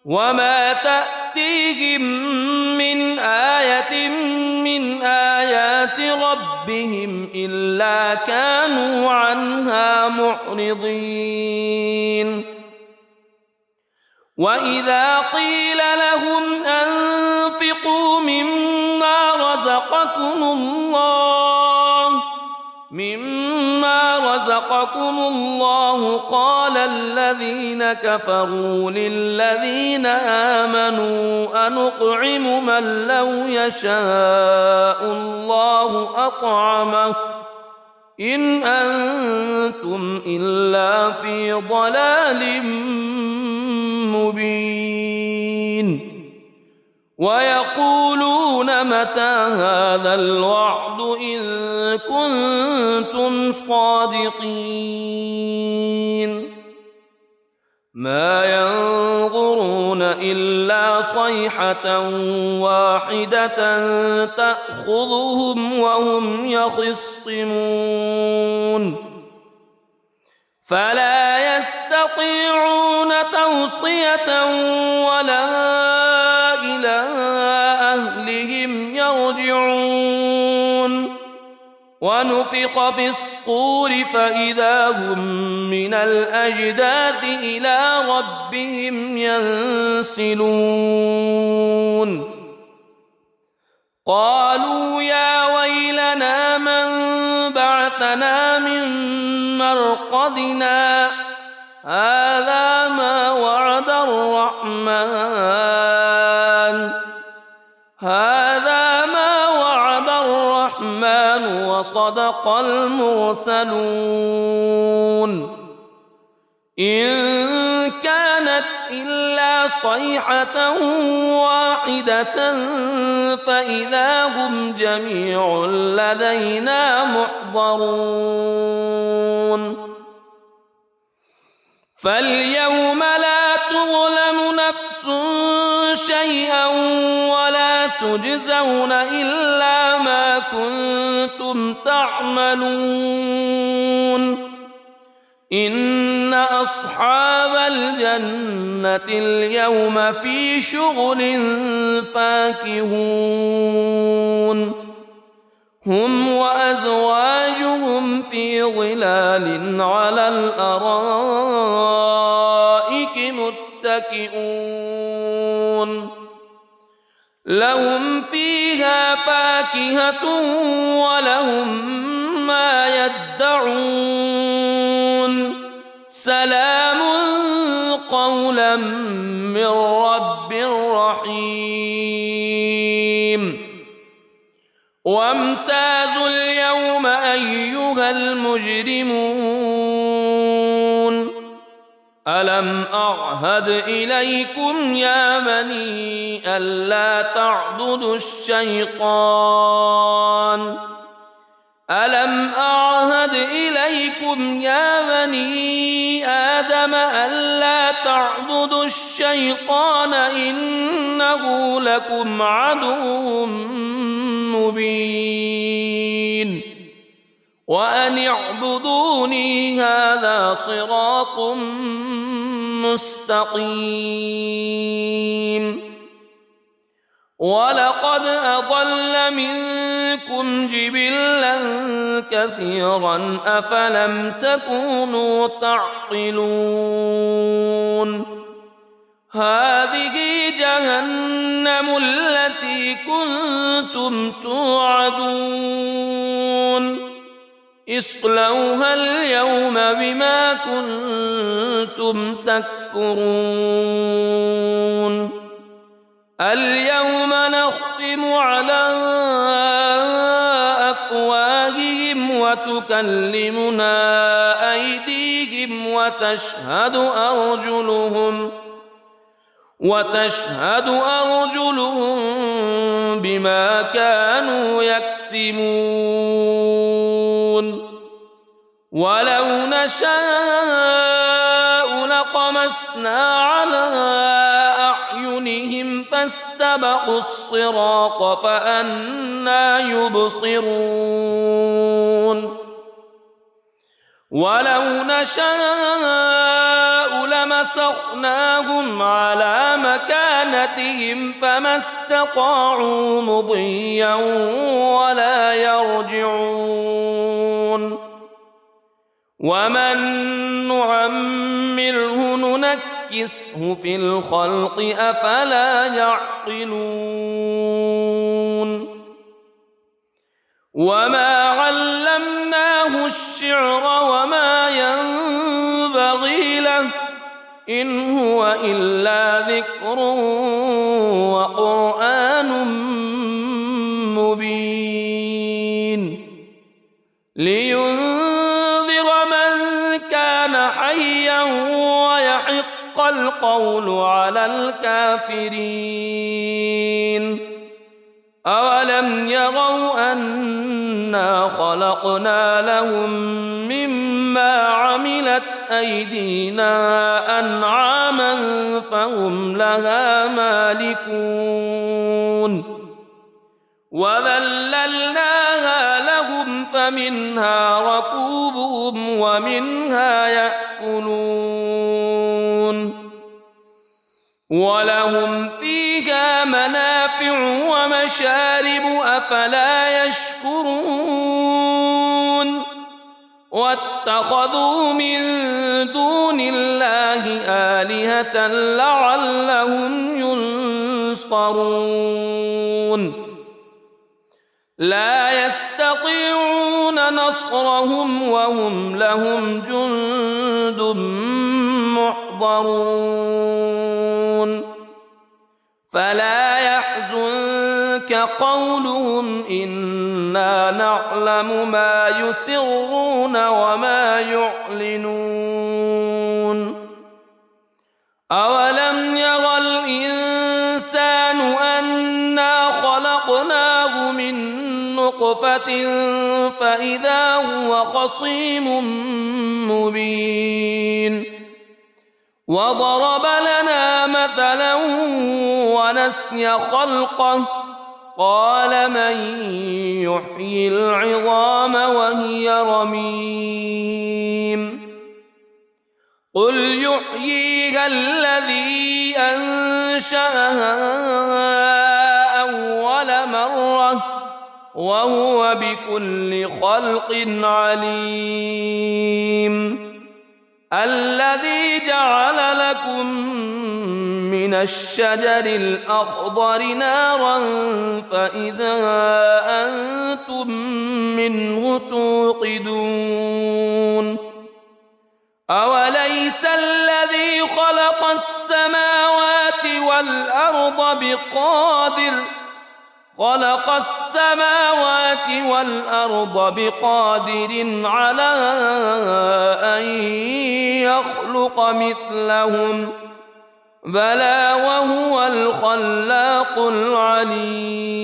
Speaker 1: وما تأتيهم من آية من آيات ربهم إلا كانوا عنها معرضين وإذا قيل لهم أنفقوا مما رزقكم الله قال الذين كفروا للذين آمنوا أنطعم من لو يشاء الله أطعمه إن أنتم إلا في ضلال مبين ويقولون متى هذا الوعد إن كنتم صادقين ما ينظرون إلا صيحة واحدة تأخذهم وهم يخصمون فلا يستطيعون توصية ولا إلى أهلهم يرجعون ونفخ في الصور فإذا هم من الأجداث إلى ربهم ينسلون قالوا يا ويلنا من بعثنا من مرقدنا هذا ما وعد الرحمن وصدق المرسلون إن كانت إلا صيحة واحدة فإذا هم جميع لدينا محضرون فاليوم لا تظلم نفس شيئا ولا تجزون إلا ما كنتم تعملون إن أصحاب الجنة اليوم في شغل فاكهون هم وأزواجهم في ظلال على الأرائك متكئون لهم فيها فاكهة ولهم ما يدعون سلام قولا من رب رحيم وامتازوا اليوم أيها المجرمون ألم أعهد إليكم يا بني ألا تعبدوا الشيطان ألم أعهد إليكم يا بني آدم ألا تعبدوا الشيطان إنه لكم عدو مبين وأن اعبدوني هذا صراط مستقيم ولقد أضل منكم جبلا كثيرا أفلم تكونوا تعقلون هذه جهنم التي كنتم توعدون اصلوها اليوم بما كنتم تكفرون اليوم نختم على أفواههم وتكلمنا أيديهم وتشهد أرجلهم بما كانوا يكسبون ولو نشاء لطمسنا على أعينهم فاستبقوا الصراط فأنى يبصرون ولو نشاء لمسخناهم على مكانتهم فما استطاعوا مضيا ولا يرجعون ومن نعمره ننكسه في الخلق أفلا يعقلون وما علمناه الشعر وما ينبغي له إن هو إلا ذكر وقرآن مبين لينذر من كان حيا ويحق القول على الكافرين أولم يروا أنا خلقنا لهم مما عملت أيدينا أنعاما فهم لها مالكون وذللناها لهم فمنها ركوبهم ومنها يأكلون ولهم فيها منافع ومشارب أفلا يشكرون واتخذوا من دون الله آلهة لعلهم ينصرون لا يستطيعون نصرهم وهم لهم جند محضرون فلا يحزنك قولهم إنا نعلم ما يسرون وما يعلنون أولم ير الإنسان أنا خلقناه من نطفة فإذا هو خصيم مبين وضرب لنا مثلا ونسي خلقه قال من يحيي العظام وهي رميم قل يحييها الذي أنشأها أول مرة وهو بكل خلق عليم الذي جعل لكم من الشجر الأخضر نارا فإذا أنتم منه توقدون أوليس الذي خلق السماوات والأرض خلق السماوات والأرض بقادر على أن يخلق مثلهم بلى وهو الخلاق العليم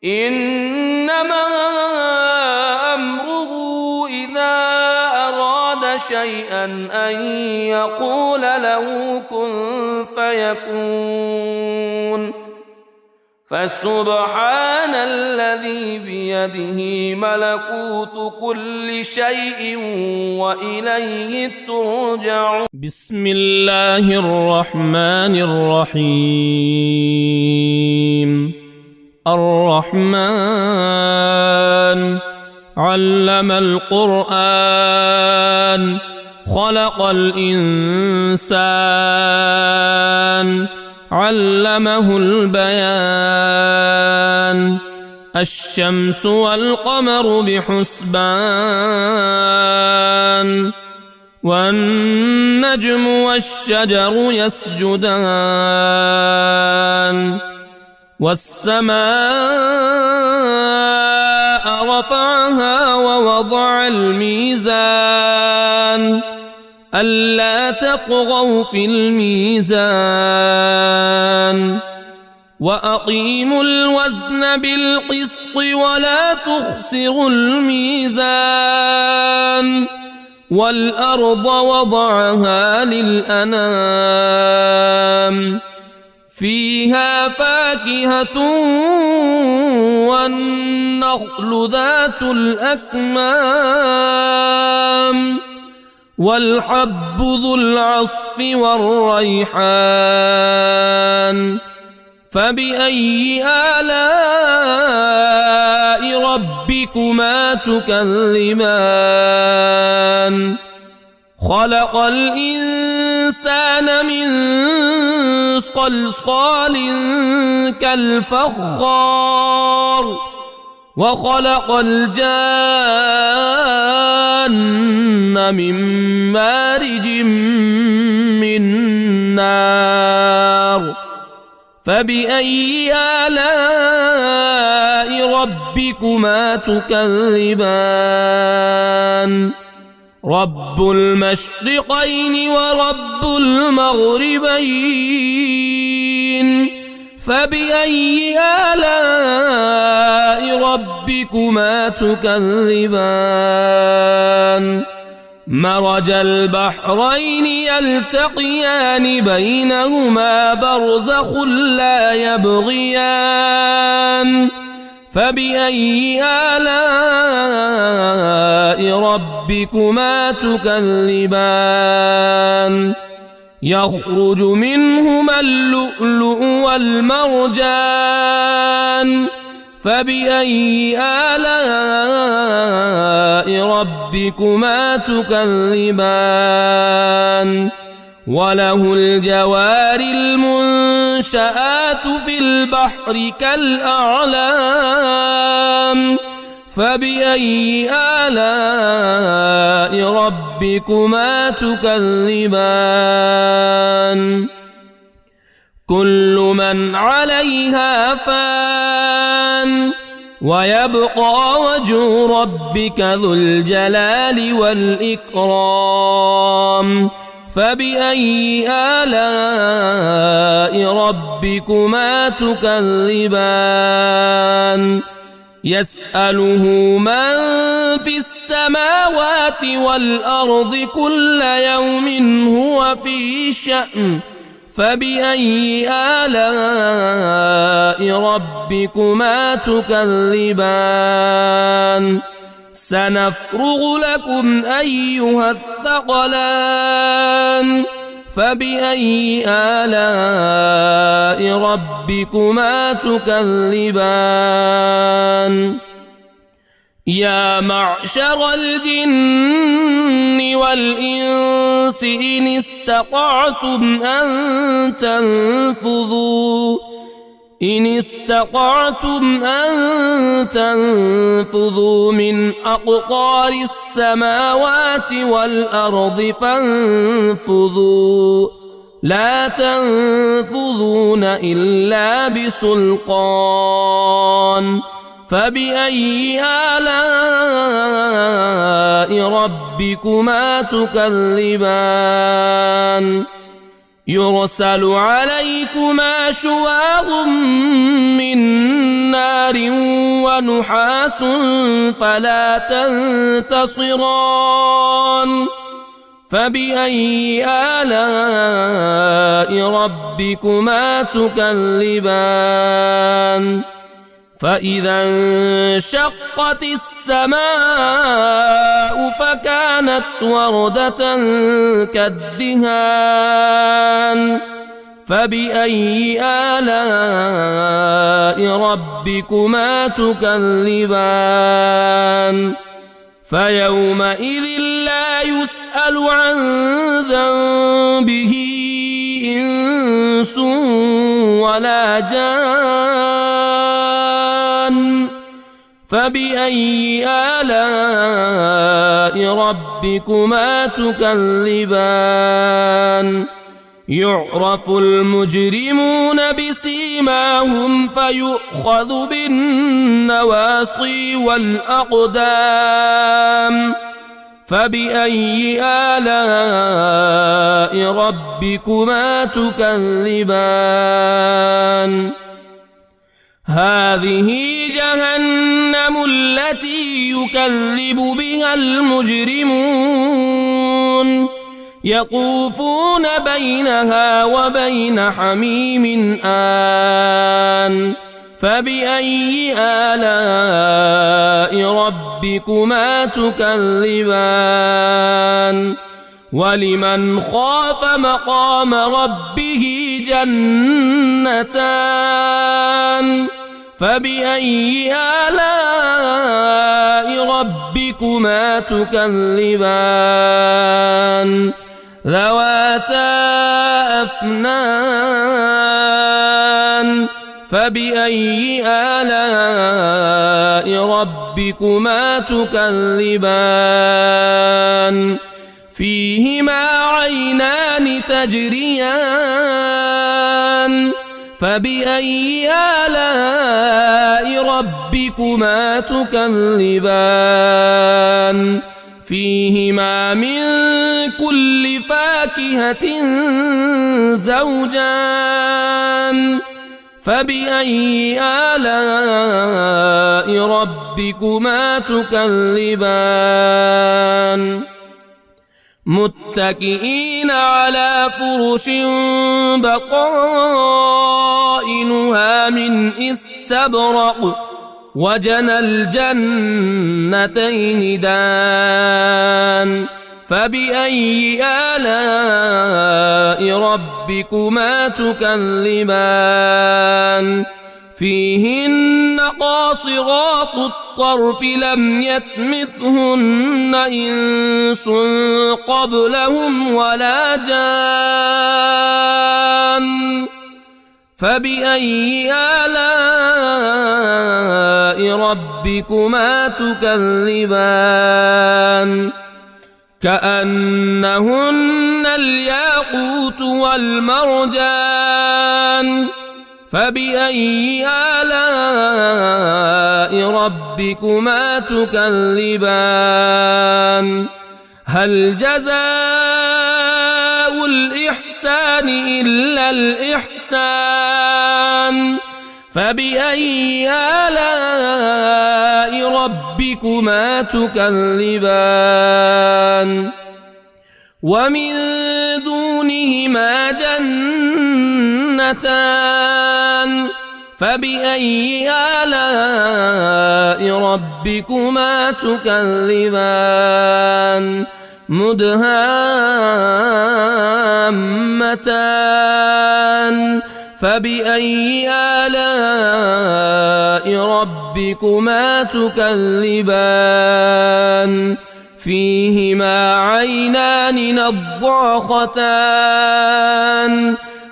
Speaker 1: إنما أمره إذا أراد شيئا أن يقول له كن فيكون فسبحان الذي بيده ملكوت كل شيء وإليه ترجعون.
Speaker 2: بسم الله الرحمن الرحيم. الرحمن علم القرآن خلق الإنسان علمه البيان الشمس والقمر بحسبان والنجم والشجر يسجدان والسماء رفعها ووضع الميزان ألا تطغوا في الميزان وأقيموا الوزن بالقسط ولا تخسروا الميزان والأرض وضعها للأنام فيها فاكهة والنخل ذات الأكمام والحب ذو العصف والريحان فبأي آلاء ربكما تكذبان خلق الإنسان من صلصال كالفخار وخلق الجان من مارج من نار فبأي آلاء ربكما تكذبان رب المشرقين ورب المغربين فبأي آلاء ربكما تكذبان مرج البحرين يلتقيان بينهما برزخ لا يبغيان فبأي آلاء ربكما تكذبان يخرج منهما اللؤلؤ والمرجان فبأي آلاء ربكما تكذبان وله الجوار المنشآت في البحر كالأعلام فبأي آلاء ربكما تكذبان كل من عليها فان ويبقى وجه ربك ذو الجلال والإكرام فبأي آلاء ربكما تكذبان يسأله من في السماوات والأرض كل يوم هو في شأن فبأي آلاء ربكما تكذبان سنفرغ لكم أيها الثقلان فبأي آلاء ربكما تكذبان يا معشر الجن والإنس إن استطعتم أن تنفذوا من أقطار السماوات والأرض فانفذوا
Speaker 1: لا تنفذون إلا بسلطان فبأي آلاء ربكما تكذبان يرسل عليكما شواظ من نار ونحاس فلا تنتصران فبأي آلاء ربكما تكذبان فإذا انشقت السماء فكانت وردة كالدهان فبأي آلاء ربكما تكذبان فيومئذ لا يسأل عن ذنبه إنس ولا جان فبأي آلاء ربكما تكذبان يعرف المجرمون بسيماهم فيؤخذ بالنواصي والأقدام فبأي آلاء ربكما تكذبان هذه جهنم التي يكذب بها المجرمون يطوفون بينها وبين حميم آن فبأي آلاء ربكما تكذبان ولمن خاف مقام ربه جنتان فبأي آلاء ربكما تكذبان ذواتا أفنان فبأي آلاء ربكما تكذبان فيهما عينان تجريان فبأي آلاء ربكما تكذبان فيهما من كل فاكهة زوجان فبأي آلاء ربكما تكذبان متكئين على فرش بطائنها من استبرق وجنى الجنتين دان فبأي آلاء ربكما تكذبان فيهن قاصرات الطرف لم يطمثهن إنس قبلهم ولا جان فبأي آلاء ربكما تكذبان كأنهن الياقوت والمرجان فبأي آلاء ربكما تكذبان هل جزاء الإحسان إلا الإحسان فبأي آلاء ربكما تكذبان ومن دونهما جنتان فبأي آلاء ربكما تكذبان مدهامتان فبأي آلاء ربكما تكذبان فيهما عينان نضاختان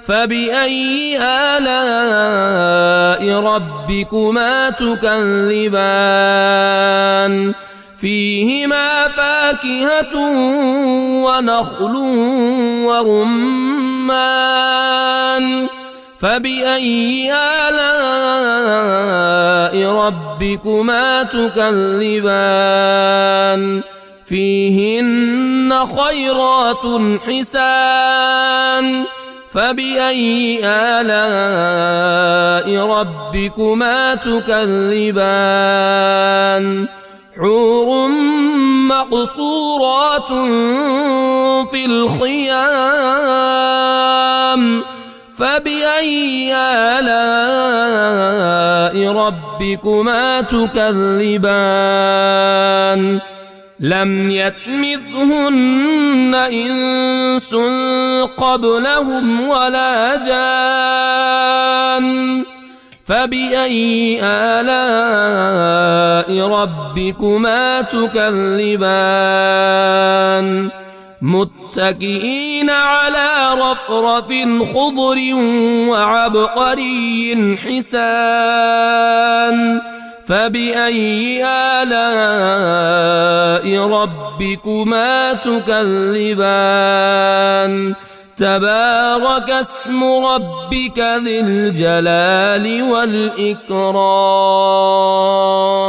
Speaker 1: فبأي آلاء ربكما تكذبان فيهما فاكهة ونخل ورمان
Speaker 2: الرحمن فبأي آلاء ربكما تكذبان فيهن خيرات حسان فبأي آلاء ربكما تكذبان حور مقصورات في الخيام فبأي آلاء ربكما تكذبان لم يطمثهن إنس قبلهم ولا جان فبأي آلاء ربكما تكذبان متكئين على رفرف خضر وعبقري حسان فبأي آلاء ربكما تكذبان تبارك اسم ربك ذي الجلال والإكرام